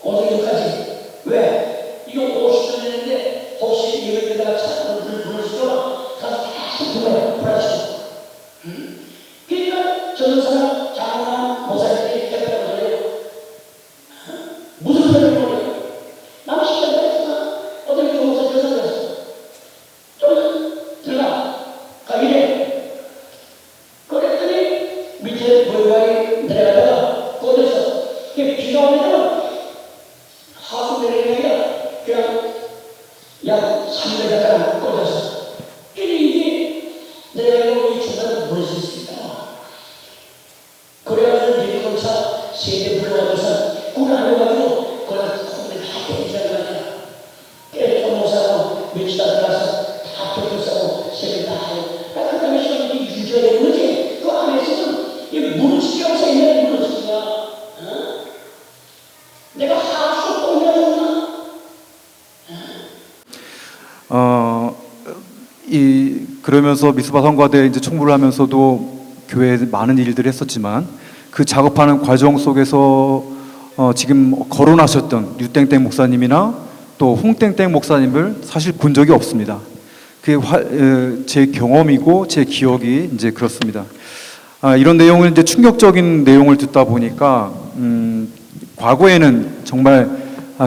오늘까지. 왜? 이거 50년 됐는데 혹시 이거에다가 차를 불러주더라. 가서 다 불러요. 불러주죠. 그러니까 저런 사람 장로나 목사님들이 대표를 걸려요. 무슨 소리를 걸려요? 남 시간도 했으나 어떻게 교목사 들어서 좀 들어가. 이래. 그랬더니 밑에 물관이 내려가다가 꺼졌어. 그게 비가 오면 하수 내리는 게 아니라 그냥 약 3m 가까이 꺼졌어. 이게 내려가고 이 중간에 모를 수 있습니다. 그래가지고 밀kon차 세대 불러가면서 꿀 안해가지고 그걸 콩을 다 깨지는 거 아니야. 깨져 못사고 며칠 다 들어가서 다 덮여싸고 세대 다 하고 그 다음에 시간이 유지가 되는 거지. 그 안에서는 이 무너지기가 없어 있는 무너지기가. 어? 내가 하수 똥내줬나? 그러면서 미스바 성가대 이제 총무를 하면서도 교회에 많은 일들을 했었지만 그 작업하는 과정 속에서 지금 거론하셨던 류땡땡 목사님이나 또 홍땡땡 목사님을 사실 본 적이 없습니다. 그게 제 경험이고 제 기억이 이제 그렇습니다. 이런 내용을 이제 충격적인 내용을 듣다 보니까 과거에는 정말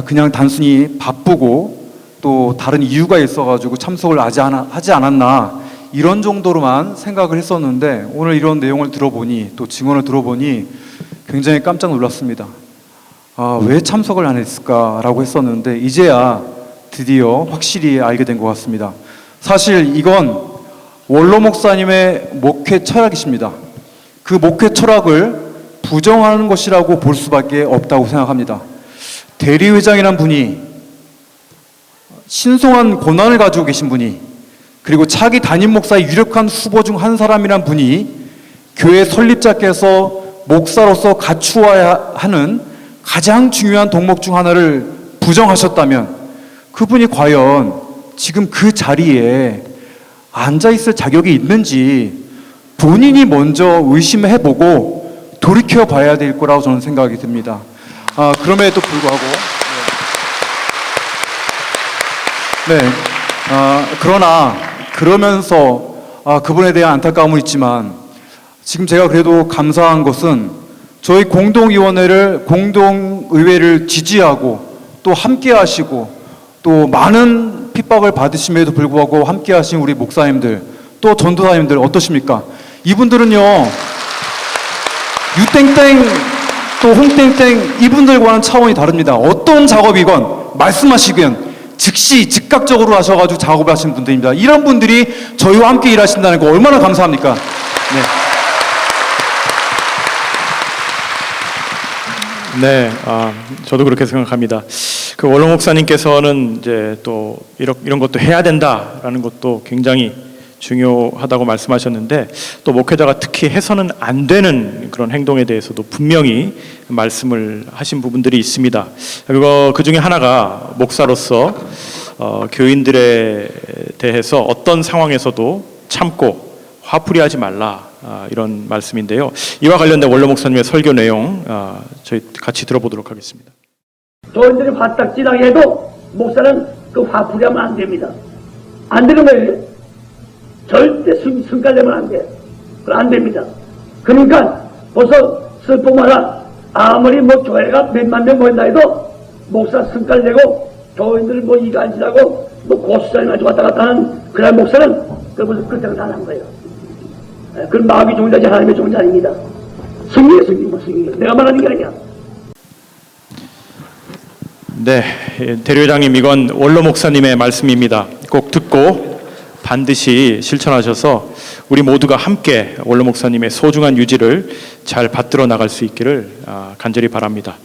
그냥 단순히 바쁘고 또 다른 이유가 있어가지고 참석을 하지 않았나 이런 정도로만 생각을 했었는데 오늘 이런 내용을 들어보니 또 증언을 들어보니 굉장히 깜짝 놀랐습니다. 왜 참석을 안 했을까라고 했었는데 이제야 드디어 확실히 알게 된 것 같습니다. 사실 이건 원로 목사님의 목회 철학이십니다. 그 목회 철학을 부정하는 것이라고 볼 수밖에 없다고 생각합니다. 대리회장이란 분이 신성한 권한을 가지고 계신 분이 그리고 차기 담임 목사의 유력한 후보 중 한 사람이란 분이 교회 설립자께서 목사로서 갖추어야 하는 가장 중요한 덕목 중 하나를 부정하셨다면 그분이 과연 지금 그 자리에 앉아있을 자격이 있는지 본인이 먼저 의심해보고 돌이켜봐야 될 거라고 저는 생각이 듭니다. 그럼에도 불구하고 그러나 그러면서 그분에 대한 안타까움은 있지만 지금 제가 그래도 감사한 것은 저희 공동의회를 지지하고 또 함께 하시고 또 많은 핍박을 받으심에도 불구하고 함께 하신 우리 목사님들 또 전도사님들 어떠십니까? 이분들은요 유땡땡 또 홍땡땡 이분들과는 차원이 다릅니다. 어떤 작업이건 말씀하시건 즉시 즉각적으로 하셔가지고 작업을 하시는 분들입니다. 이런 분들이 저희와 함께 일하신다는 거 얼마나 감사합니까? 네, 저도 그렇게 생각합니다. 그 원로 목사님께서는 이제 또 이런 것도 해야 된다라는 것도 굉장히 중요하다고 말씀하셨는데 또 목회자가 특히 해서는 안 되는 그런 행동에 대해서도 분명히 말씀을 하신 부분들이 있습니다. 그리고 그 중에 하나가 목사로서 교인들에 대해서 어떤 상황에서도 참고 화풀이하지 말라 이런 말씀인데요. 이와 관련된 원로 목사님의 설교 내용 저희 같이 들어보도록 하겠습니다. 교인들이 화딱지나게 해도 목사는 그 화풀이하면 안 됩니다. 안 되는 거예요. 절대 승깔내면 안 돼. 안 됩니다. 그러니까 벌써 슬픔 마라. 아무리 뭐 교회가 몇만 명 모인다 해도 목사 승깔내고 교인들 뭐 이간질하고 뭐 고수장이 가지고 왔다 갔다 하는 그런 목사는 그 무슨 그때가 다 난 거예요. 그런 마귀 종자지 하나님의 종자 아닙니다. 승리의 승리, 뭐 승리. 내가 말하는 게 아니야. 네, 대리회장님 이건 원로 목사님의 말씀입니다. 꼭 듣고 반드시 실천하셔서 우리 모두가 함께 원로 목사님의 소중한 유지를 잘 받들어 나갈 수 있기를 간절히 바랍니다.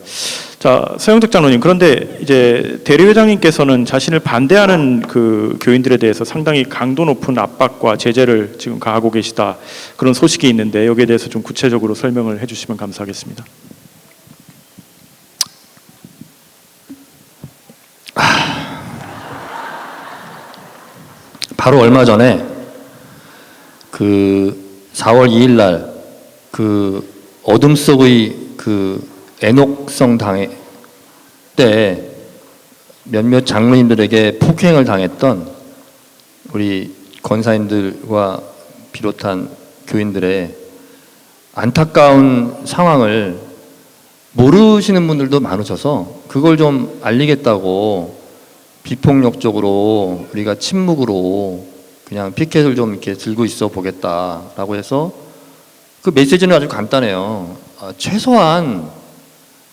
자, 서영덕 장로님, 그런데 이제 대리회장님께서는 자신을 반대하는 그 교인들에 대해서 상당히 강도 높은 압박과 제재를 지금 가하고 계시다, 그런 소식이 있는데 여기에 대해서 좀 구체적으로 설명을 해주시면 감사하겠습니다. 바로 얼마 전에 그 4월 2일 날 그 어둠 속의 그 애녹성 당회 때 몇몇 장로님들에게 폭행을 당했던 우리 권사님들과 비롯한 교인들의 안타까운 상황을 모르시는 분들도 많으셔서 그걸 좀 알리겠다고 비폭력적으로 우리가 침묵으로 그냥 피켓을 좀 이렇게 들고 있어 보겠다라고 해서 그 메시지는 아주 간단해요. 최소한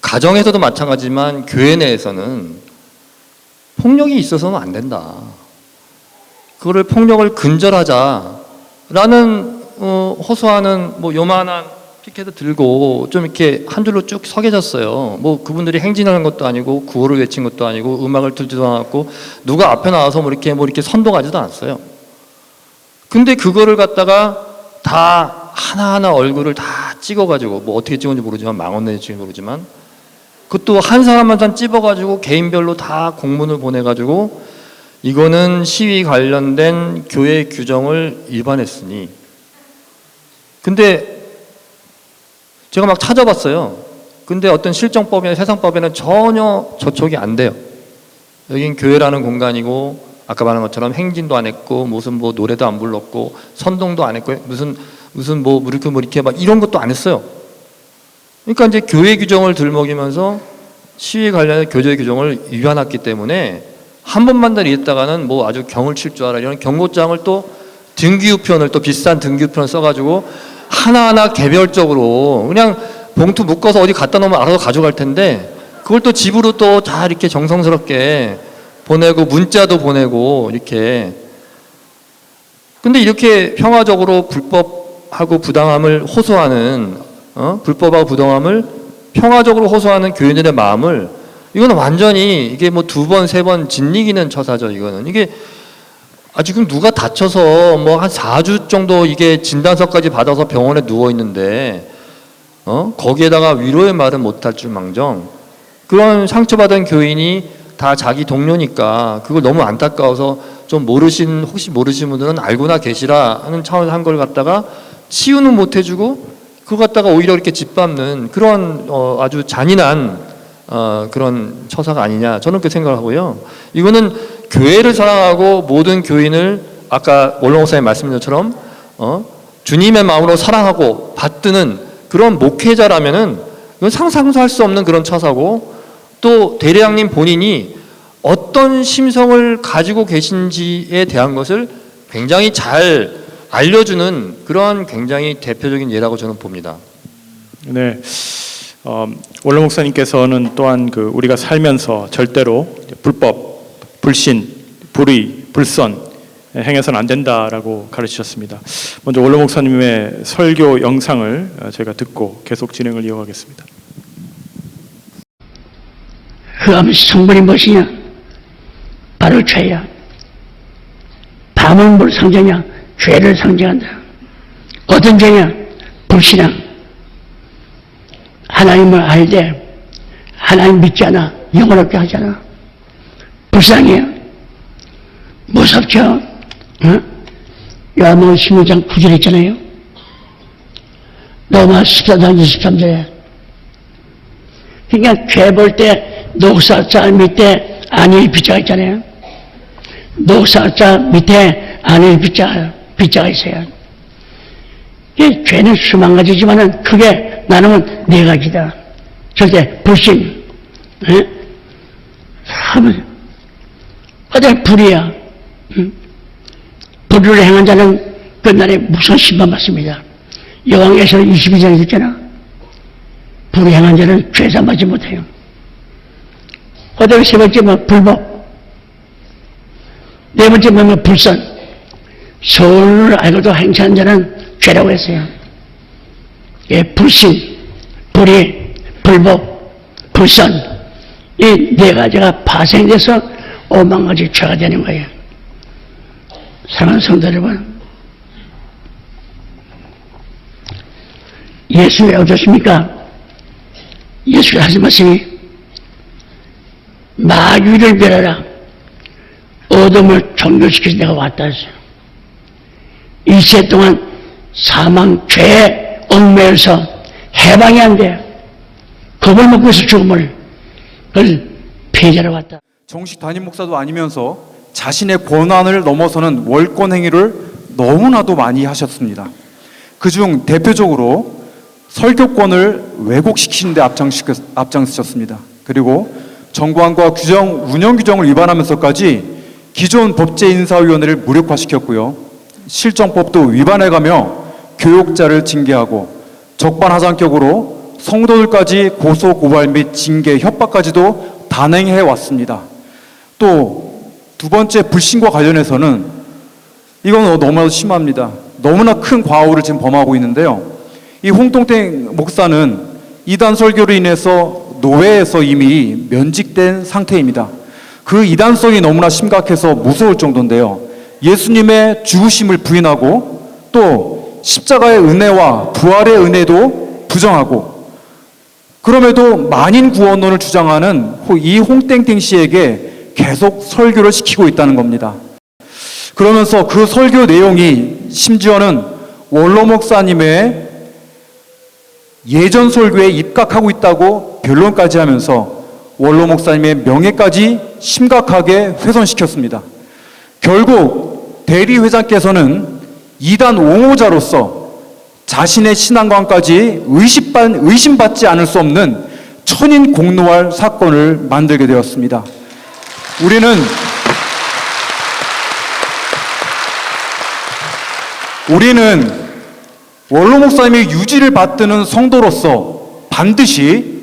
가정에서도 마찬가지지만 교회 내에서는 폭력이 있어서는 안 된다. 그거를 폭력을 근절하자라는 호소하는 뭐 요만한 피켓을 들고 좀 이렇게 한 줄로 쭉 서 계셨어요. 뭐 그분들이 행진하는 것도 아니고 구호를 외친 것도 아니고 음악을 틀지도 않았고 누가 앞에 나와서 뭐 이렇게 선동하지도 않았어요. 근데 그거를 갖다가 다 하나하나 얼굴을 다 찍어가지고 뭐 어떻게 찍은지 모르지만 망언내지 찍은지 모르지만 그것도 한 사람 한 사람 찝어가지고 개인별로 다 공문을 보내가지고 이거는 시위 관련된 교회 규정을 위반했으니. 근데 제가 막 찾아봤어요. 근데 어떤 실정법이나 세상법에는 전혀 저촉이 안 돼요. 여긴 교회라는 공간이고 아까 말한 것처럼 행진도 안 했고 무슨 뭐 노래도 안 불렀고 선동도 안 했고 무슨 뭐 이렇게 막 이런 것도 안 했어요. 그러니까 이제 교회 규정을 들먹이면서 시위 관련된 교회 규정을 위반했기 때문에 한 번만 더 이랬다가는 뭐 아주 경을 칠 줄 알아. 이런 경고장을 또 등기우편을 또 비싼 등기우편을 써가지고 하나하나 개별적으로 그냥 봉투 묶어서 어디 갖다 놓으면 알아서 가져갈 텐데 그걸 또 집으로 또 잘 이렇게 정성스럽게 보내고 문자도 보내고 이렇게. 근데 이렇게 평화적으로 불법하고 부당함을 호소하는 불법하고 부당함을 평화적으로 호소하는 교인들의 마음을 이거는 완전히 이게 뭐 2번, 3번 짓이기는 처사죠. 이거는 이게 지금 누가 다쳐서 뭐 한 4주 정도 이게 진단서까지 받아서 병원에 누워 있는데 거기에다가 위로의 말은 못할 줄 망정 그런 상처받은 교인이 다 자기 동료니까 그걸 너무 안타까워서 좀 혹시 모르신 분들은 알고나 계시라 하는 차원에서 한 걸 갖다가 치유는 못 해주고 그거 갖다가 오히려 이렇게 짓밟는 그런 아주 잔인한 그런 처사가 아니냐 저는 그렇게 생각을 하고요. 이거는 교회를 사랑하고 모든 교인을 아까 원로 목사님 말씀드린 것처럼 주님의 마음으로 사랑하고 받드는 그런 목회자라면은 이건 상상도 할 수 없는 그런 처사고 또 대리장님 본인이 어떤 심성을 가지고 계신지에 대한 것을 굉장히 잘 알려주는 그런 굉장히 대표적인 예라고 저는 봅니다. 네, 원로 목사님께서는 또한 그 우리가 살면서 절대로 불법, 불신, 불의, 불선 행해서는 안 된다라고 가르치셨습니다. 먼저 원로 목사님의 설교 영상을 제가 듣고 계속 진행을 이어가겠습니다. 흑암 성분이 무엇이냐? 바로 죄야. 밤은 뭘 상징하냐? 죄를 상징한다. 어떤 죄냐? 불신앙. 하나님을 알되 하나님 믿지 않아. 영원롭게 하지 않아. 불쌍해요. 무섭죠? 요한복음 16장 9절 있잖아요. 로마 14장 23절에. 그러니까 죄 볼 때 녹사자 밑에 안일 빗자가 있잖아요. 녹사자 밑에 안일 빗자가 있어요. 죄는 수만 가지지만은 크게 나누면 4가지다. 절대 불신, 어디 불이야. 불의를 행한 자는 끝날에 무서운 심판받습니다. 여왕에서 22장에 있잖아. 불의 행한 자는 죄사 받지 못해요. 어디 세 번째 뭐 불법, 네 번째 뭐 불선. 서울을 알고도 행차한 자는 죄라고 했어요. 예, 불신, 불의, 불법, 불선. 이 네 가지가 파생돼서 오만 가지 죄가 되는 거예요. 사랑하는 성도 여러분, 예수 왜 오셨습니까? 예수가 하신 말씀이 마귀를 멸하라, 어둠을 종교시켜서 내가 왔다 했어요. 이 시대 동안 사망, 죄에 얽매여서 해방이 안 돼. 겁을 먹고 있어, 죽음을. 그걸 폐지하러 왔다. 정식 담임 목사도 아니면서 자신의 권한을 넘어서는 월권 행위를 너무나도 많이 하셨습니다. 그중 대표적으로 설교권을 왜곡시키는 데 앞장서셨습니다. 그리고 정관과 운영 규정을 위반하면서까지 기존 법제인사위원회를 무력화시켰고요. 실정법도 위반해가며 교육자를 징계하고 적반하장격으로 성도들까지 고소 고발 및 징계 협박까지도 단행해 왔습니다. 또 두 번째 불신과 관련해서는 이건 너무나도 심합니다. 너무나 큰 과오를 지금 범하고 있는데요. 이 홍동택 목사는 이단 설교로 인해서 노회에서 이미 면직된 상태입니다. 그 이단성이 너무나 심각해서 무서울 정도인데요. 예수님의 죽으심을 부인하고 또 십자가의 은혜와 부활의 은혜도 부정하고, 그럼에도 만인 구원론을 주장하는 이 홍땡땡 씨에게 계속 설교를 시키고 있다는 겁니다. 그러면서 그 설교 내용이 심지어는 원로 목사님의 예전 설교에 입각하고 있다고 변론까지 하면서 원로 목사님의 명예까지 심각하게 훼손시켰습니다. 결국 대리회장께서는 이단 옹호자로서 자신의 신앙관까지 의심받지 않을 수 없는 천인 공노할 사건을 만들게 되었습니다. 우리는 원로 목사님의 유지를 받드는 성도로서 반드시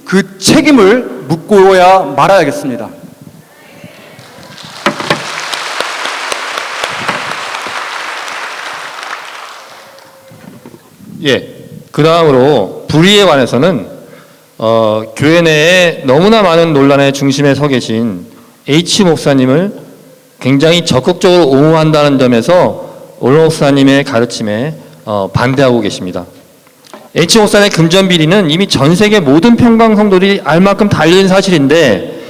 그 책임을 묻고야 말아야겠습니다. 그 다음으로 불의에 관해서는 교회 내에 너무나 많은 논란의 중심에 서 계신 H 목사님을 굉장히 적극적으로 옹호한다는 점에서 원로 목사님의 가르침에 반대하고 계십니다. H 목사의 금전비리는 이미 전 세계 모든 평강 성도들이 알 만큼 달린 사실인데,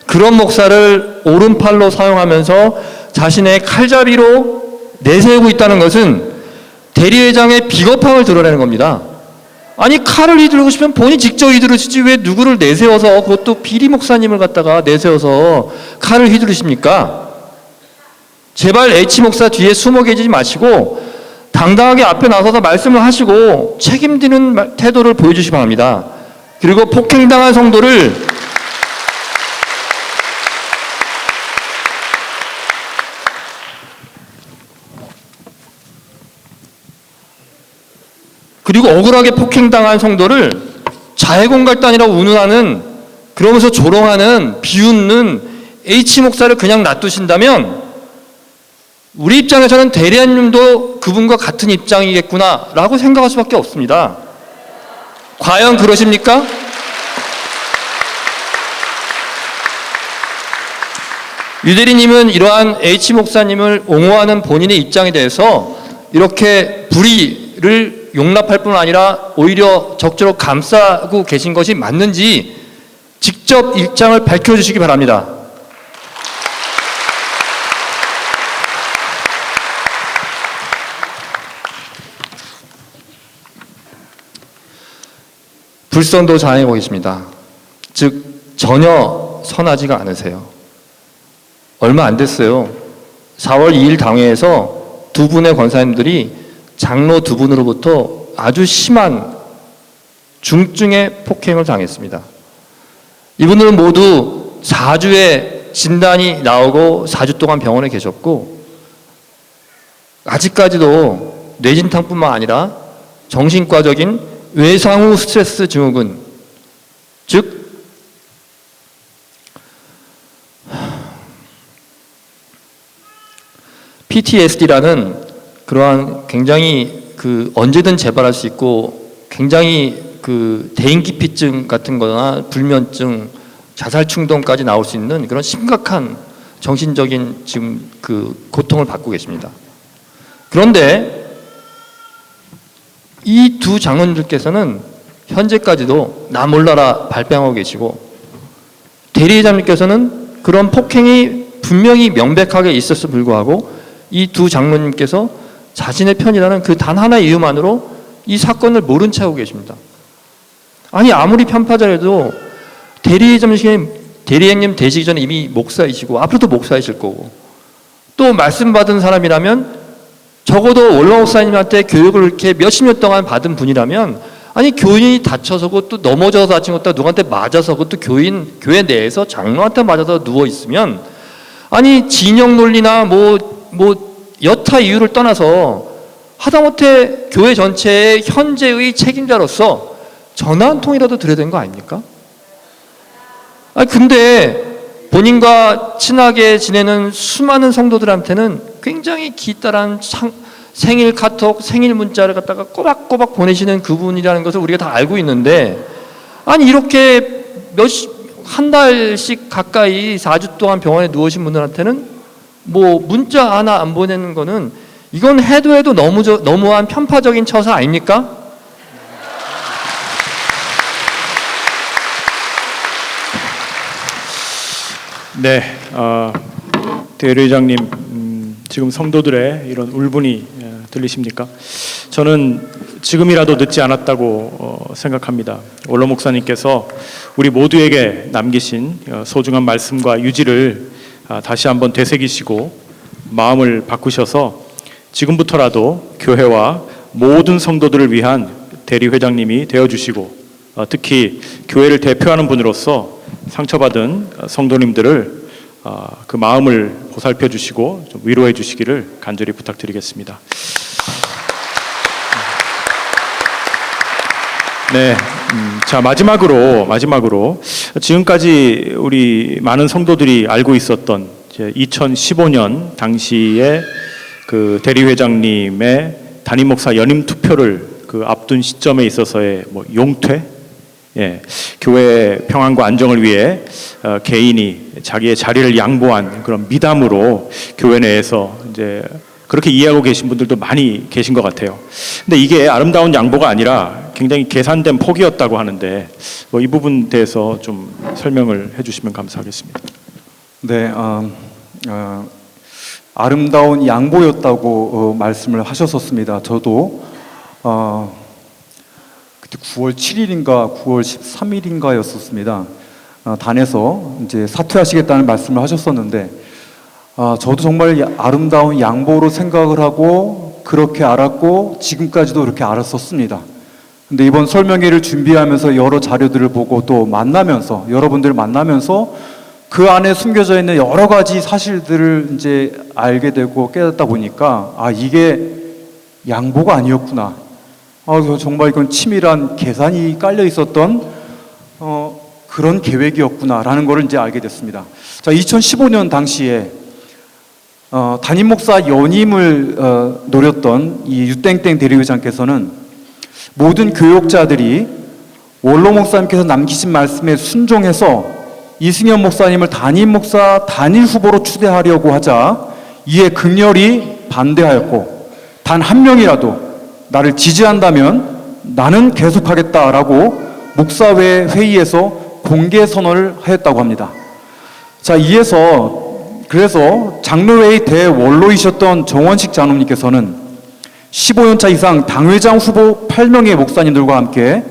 그런 목사를 오른팔로 사용하면서 자신의 칼잡이로 내세우고 있다는 것은 대리회장의 비겁함을 드러내는 겁니다. 아니, 칼을 휘두르고 싶으면 본인이 직접 휘두르시지 왜 누구를 내세워서, 그것도 비리 목사님을 갖다가 내세워서 칼을 휘두르십니까? 제발 H 목사 뒤에 숨어 계시지 마시고 당당하게 앞에 나서서 말씀을 하시고 책임지는 태도를 보여주시기 바랍니다. 그리고 폭행당한 성도를 그리고 억울하게 폭행당한 성도를 자해공갈단이라고 운운하는, 그러면서 조롱하는, 비웃는 H 목사를 그냥 놔두신다면 우리 입장에서는 대리하님도 그분과 같은 입장이겠구나 라고 생각할 수밖에 없습니다. 과연 그러십니까? 유대리님은 이러한 H 목사님을 옹호하는 본인의 입장에 대해서 이렇게 불의를 용납할 뿐 아니라 오히려 적절히 감싸고 계신 것이 맞는지 직접 입장을 밝혀주시기 바랍니다. 불선도 자행하고 계십니다. 즉 전혀 선하지가 않으세요. 얼마 안 됐어요. 4월 2일 당회에서 두 분의 권사님들이 장로 두 분으로부터 아주 심한 중증의 폭행을 당했습니다. 이분들은 모두 4주의 진단이 나오고 4주 동안 병원에 계셨고, 아직까지도 뇌진탕뿐만 아니라 정신과적인 외상후 스트레스 증후군, 즉 PTSD라는 그러한 굉장히 언제든 재발할 수 있고 굉장히 그 대인기피증 같은 거나 불면증, 자살 충동까지 나올 수 있는 그런 심각한 정신적인 지금 그 고통을 받고 계십니다. 그런데 이 두 장로님들께서는 현재까지도 나 몰라라 발뺌하고 계시고, 대리회장님께서는 그런 폭행이 분명히 명백하게 있었음에도 불구하고 이 두 장로님께서 자신의 편이라는 그 단 하나의 이유만으로 이 사건을 모른 채 하고 계십니다. 아니, 아무리 편파자라도 대리행님 되시기 전에 이미 목사이시고 앞으로도 목사이실 거고, 또 말씀받은 사람이라면 적어도 원로 목사님한테 교육을 이렇게 몇십 년 동안 받은 분이라면, 아니 교인이 다쳐서 그것도 넘어져서 다친 것도 누구한테 맞아서 그것도 교회 내에서 장로한테 맞아서 누워 있으면, 아니 진영 논리나 여타 이유를 떠나서 하다못해 교회 전체의 현재의 책임자로서 전화 한 통이라도 드려야 되는 거 아닙니까? 아니 근데 본인과 친하게 지내는 수많은 성도들한테는 굉장히 기따란 생일 카톡, 생일 문자를 갖다가 꼬박꼬박 보내시는 그분이라는 것을 우리가 다 알고 있는데, 아니 이렇게 한 달씩 가까이 4주 동안 병원에 누우신 분들한테는 문자 하나 안 보내는 거는, 이건 해도 너무한 편파적인 처사 아닙니까? 네, 대리회장님, 지금 성도들의 이런 울분이 들리십니까? 저는 지금이라도 늦지 않았다고 생각합니다. 원로 목사님께서 우리 모두에게 남기신 소중한 말씀과 유지를 다시 한번 되새기시고 마음을 바꾸셔서 지금부터라도 교회와 모든 성도들을 위한 대리회장님이 되어주시고, 특히 교회를 대표하는 분으로서 상처받은 성도님들을 그 마음을 보살펴 주시고 좀 위로해 주시기를 간절히 부탁드리겠습니다. 네, 자 마지막으로 지금까지 우리 많은 성도들이 알고 있었던 2015년 당시에 그 대리회장님의 담임 목사 연임 투표를 그 앞둔 시점에 있어서의 용퇴, 교회의 평안과 안정을 위해 개인이 자기의 자리를 양보한 그런 미담으로 교회 내에서 이제 그렇게 이해하고 계신 분들도 많이 계신 것 같아요. 근데 이게 아름다운 양보가 아니라 굉장히 계산된 포기였다고 하는데, 이 부분 대해서 좀 설명을 해주시면 감사하겠습니다. 네, 아름다운 양보였다고 말씀을 하셨었습니다. 저도 그때 9월 7일인가 9월 13일인가였었습니다. 단에서 이제 사퇴하시겠다는 말씀을 하셨었는데, 저도 정말 아름다운 양보로 생각을 하고 그렇게 알았고 지금까지도 그렇게 알았었습니다. 근데 이번 설명회를 준비하면서 여러 자료들을 보고 또 만나면서, 여러분들을 만나면서 그 안에 숨겨져 있는 여러 가지 사실들을 이제 알게 되고 깨닫다 보니까, 이게 양보가 아니었구나. 정말 이건 치밀한 계산이 깔려 있었던 그런 계획이었구나라는 것을 이제 알게 됐습니다. 자, 2015년 당시에 담임 목사 연임을 노렸던 이 유땡땡 대리회장께서는 모든 교역자들이 원로 목사님께서 남기신 말씀에 순종해서 이승현 목사님을 담임 목사 단일 후보로 추대하려고 하자 이에 극렬히 반대하였고, 단 한 명이라도 나를 지지한다면 나는 계속하겠다라고 목사회 회의에서 공개 선언을 하였다고 합니다. 자, 그래서 장로회의 대원로이셨던 정원식 장로님께서는 15년차 이상 당회장 후보 8명의 목사님들과 함께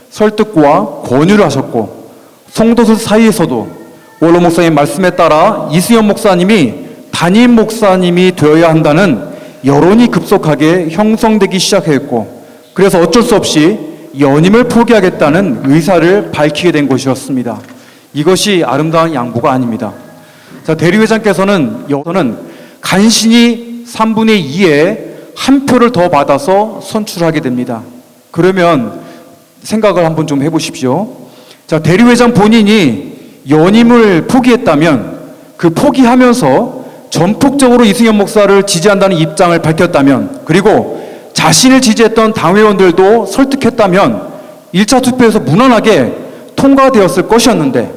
설득과 권유를 하셨고, 성도들 사이에서도 원로 목사님 말씀에 따라 이승현 목사님이 담임 목사님이 되어야 한다는 여론이 급속하게 형성되기 시작했고, 그래서 어쩔 수 없이 연임을 포기하겠다는 의사를 밝히게 된 것이었습니다. 이것이 아름다운 양보가 아닙니다. 자, 대리회장께서는 간신히 3분의 2의 한 표를 더 받아서 선출하게 됩니다. 그러면 생각을 한번 좀 해보십시오. 자, 대리회장 본인이 연임을 포기했다면, 그 포기하면서 전폭적으로 이승현 목사를 지지한다는 입장을 밝혔다면, 그리고 자신을 지지했던 당회원들도 설득했다면, 1차 투표에서 무난하게 통과되었을 것이었는데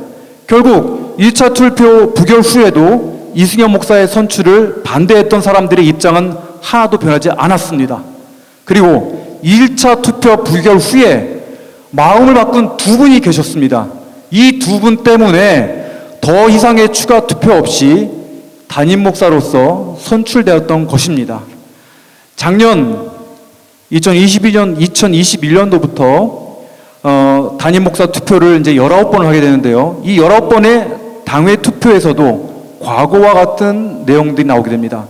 결국 1차 투표 부결 후에도 이승엽 목사의 선출을 반대했던 사람들의 입장은 하나도 변하지 않았습니다. 그리고 1차 투표 부결 후에 마음을 바꾼 두 분이 계셨습니다. 이 두 분 때문에 더 이상의 추가 투표 없이 담임 목사로서 선출되었던 것입니다. 작년 2021년도부터 담임 목사 투표를 이제 19번을 하게 되는데요. 이 19번의 당회 투표에서도 과거와 같은 내용들이 나오게 됩니다.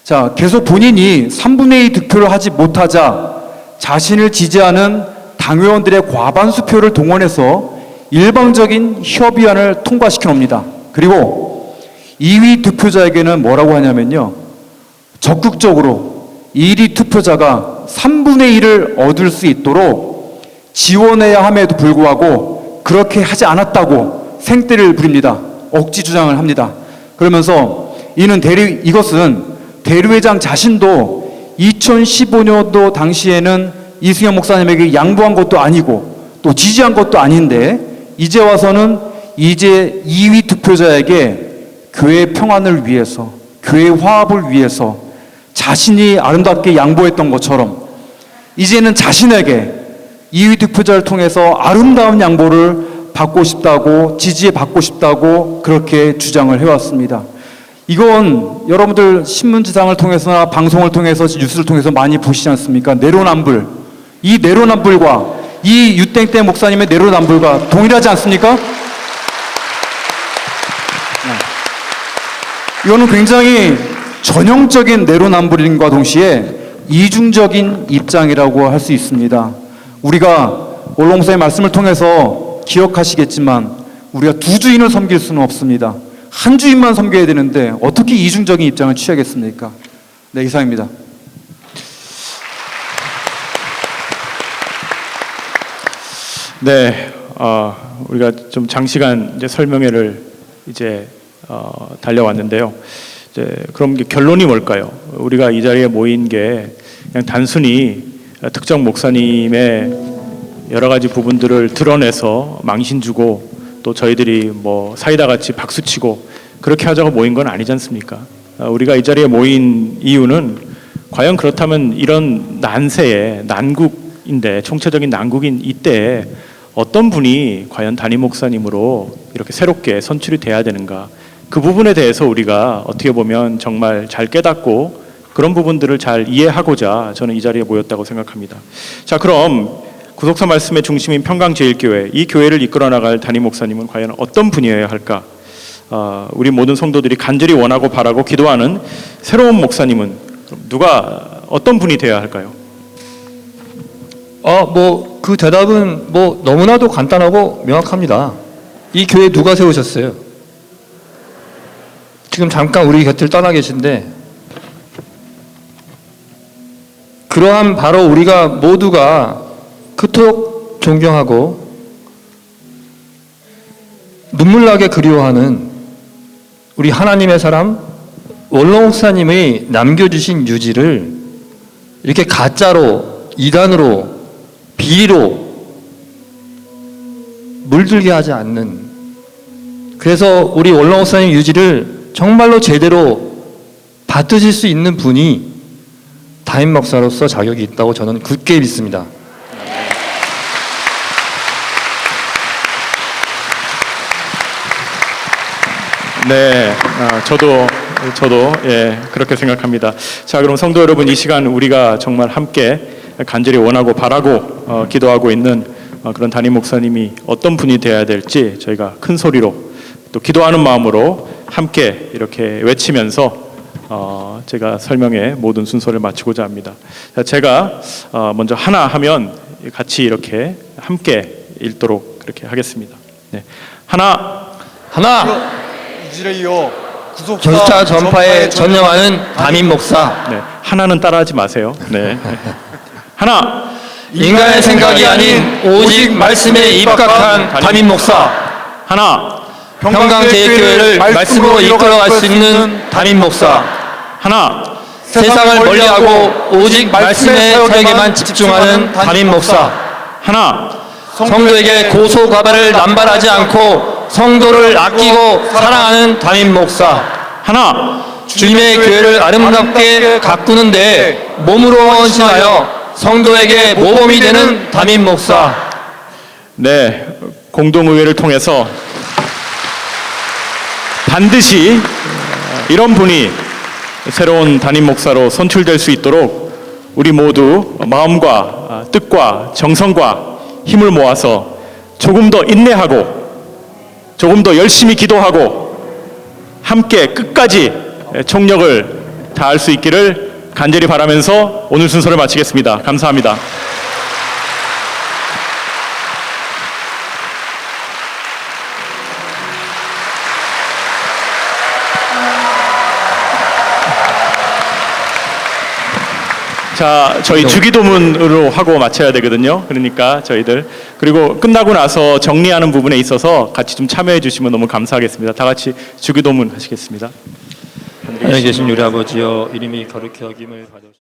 자, 계속 본인이 3분의 2 득표를 하지 못하자 자신을 지지하는 당회원들의 과반수표를 동원해서 일방적인 협의안을 통과시켜 놉니다. 그리고 2위 투표자에게는 뭐라고 하냐면요. 적극적으로 1위 투표자가 3분의 1을 얻을 수 있도록 지원해야 함에도 불구하고 그렇게 하지 않았다고 생떼를 부립니다. 억지 주장을 합니다. 그러면서 이것은 대류회장 자신도 2015년도 당시에는 이승엽 목사님에게 양보한 것도 아니고 또 지지한 것도 아닌데 이제 와서는 2위 투표자에게 교회 평안을 위해서, 교회 화합을 위해서 자신이 아름답게 양보했던 것처럼 이제는 자신에게 2위 투표자를 통해서 아름다운 양보를 받고 싶다고, 지지받고 싶다고 그렇게 주장을 해왔습니다. 이건 여러분들 신문지상을 통해서나 방송을 통해서, 뉴스를 통해서 많이 보시지 않습니까? 내로남불. 이 내로남불과 이 유땡땡 목사님의 내로남불과 동일하지 않습니까? 이거는 굉장히 전형적인 내로남불임과 동시에 이중적인 입장이라고 할 수 있습니다. 우리가 원로 목사의 말씀을 통해서 기억하시겠지만 우리가 두 주인을 섬길 수는 없습니다. 한 주인만 섬겨야 되는데 어떻게 이중적인 입장을 취하겠습니까? 네, 이상입니다. 네, 우리가 좀 장시간 이제 설명회를 이제 달려왔는데요. 이제 그럼 결론이 뭘까요? 우리가 이 자리에 모인 게 그냥 단순히 특정 목사님의 여러 가지 부분들을 드러내서 망신 주고 또 저희들이 뭐 사이다 같이 박수 치고 그렇게 하자고 모인 건 아니지 않습니까? 우리가 이 자리에 모인 이유는 과연 그렇다면 이런 난세에, 난국인데, 총체적인 난국인 이때에 어떤 분이 과연 담임 목사님으로 이렇게 새롭게 선출이 돼야 되는가, 그 부분에 대해서 우리가 어떻게 보면 정말 잘 깨닫고 그런 부분들을 잘 이해하고자 저는 이 자리에 모였다고 생각합니다. 자, 그럼 구속사 말씀의 중심인 평강제일교회, 이 교회를 이끌어 나갈 담임 목사님은 과연 어떤 분이어야 할까? 우리 모든 성도들이 간절히 원하고 바라고 기도하는 새로운 목사님은 누가, 어떤 분이 되어야 할까요? 그 대답은 너무나도 간단하고 명확합니다. 이 교회 누가 세우셨어요? 지금 잠깐 우리 곁을 떠나 계신데, 그러한 바로 우리가 모두가 그토록 존경하고 눈물나게 그리워하는 우리 하나님의 사람 원로 목사님의 남겨주신 유지를 이렇게 가짜로, 이단으로, 비리로 물들게 하지 않는, 그래서 우리 원로 목사님 유지를 정말로 제대로 받으실 수 있는 분이 담임 목사로서 자격이 있다고 저는 굳게 믿습니다. 네, 저도 그렇게 생각합니다. 자, 그럼 성도 여러분, 이 시간 우리가 정말 함께 간절히 원하고 바라고 기도하고 있는 그런 담임 목사님이 어떤 분이 되어야 될지 저희가 큰 소리로 또 기도하는 마음으로 함께 이렇게 외치면서 제가 설명의 모든 순서를 마치고자 합니다. 자, 제가 먼저 하나 하면 같이 이렇게 함께 읽도록 그렇게 하겠습니다. 네. 하나. 이지를 이어 전수차 전파에 전념하는 담임 목사. 네. 하나는 따라하지 마세요. 네. 하나. 인간의 생각이 아닌 오직 말씀에 입각한 담임 목사. 하나. 평강제일교회를 말씀으로 이끌어갈 수 있는 담임 목사. 하나. 세상을 멀리하고 오직 말씀의 사역에만 집중하는 담임 목사. 하나. 성도에게 고소고발을 남발하지 않고 성도를 아끼고 사랑하는 담임 목사. 하나, 주님의 교회를 아름답게 가꾸는 데 몸으로 헌신하여 성도에게 모범이 되는 담임 목사. 네, 공동의회를 통해서 반드시 이런 분이 새로운 담임 목사로 선출될 수 있도록 우리 모두 마음과 뜻과 정성과 힘을 모아서 조금 더 인내하고 조금 더 열심히 기도하고 함께 끝까지 총력을 다할 수 있기를 간절히 바라면서 오늘 순서를 마치겠습니다. 감사합니다. 자, 저희 주기도문으로 하고 마쳐야 되거든요. 그러니까 저희들 그리고 끝나고 나서 정리하는 부분에 있어서 같이 좀 참여해 주시면 너무 감사하겠습니다. 다 같이 주기도문 하시겠습니다. 하늘에 계신 우리 아버지여, 이름이 거룩히 여김을 받으시옵소서.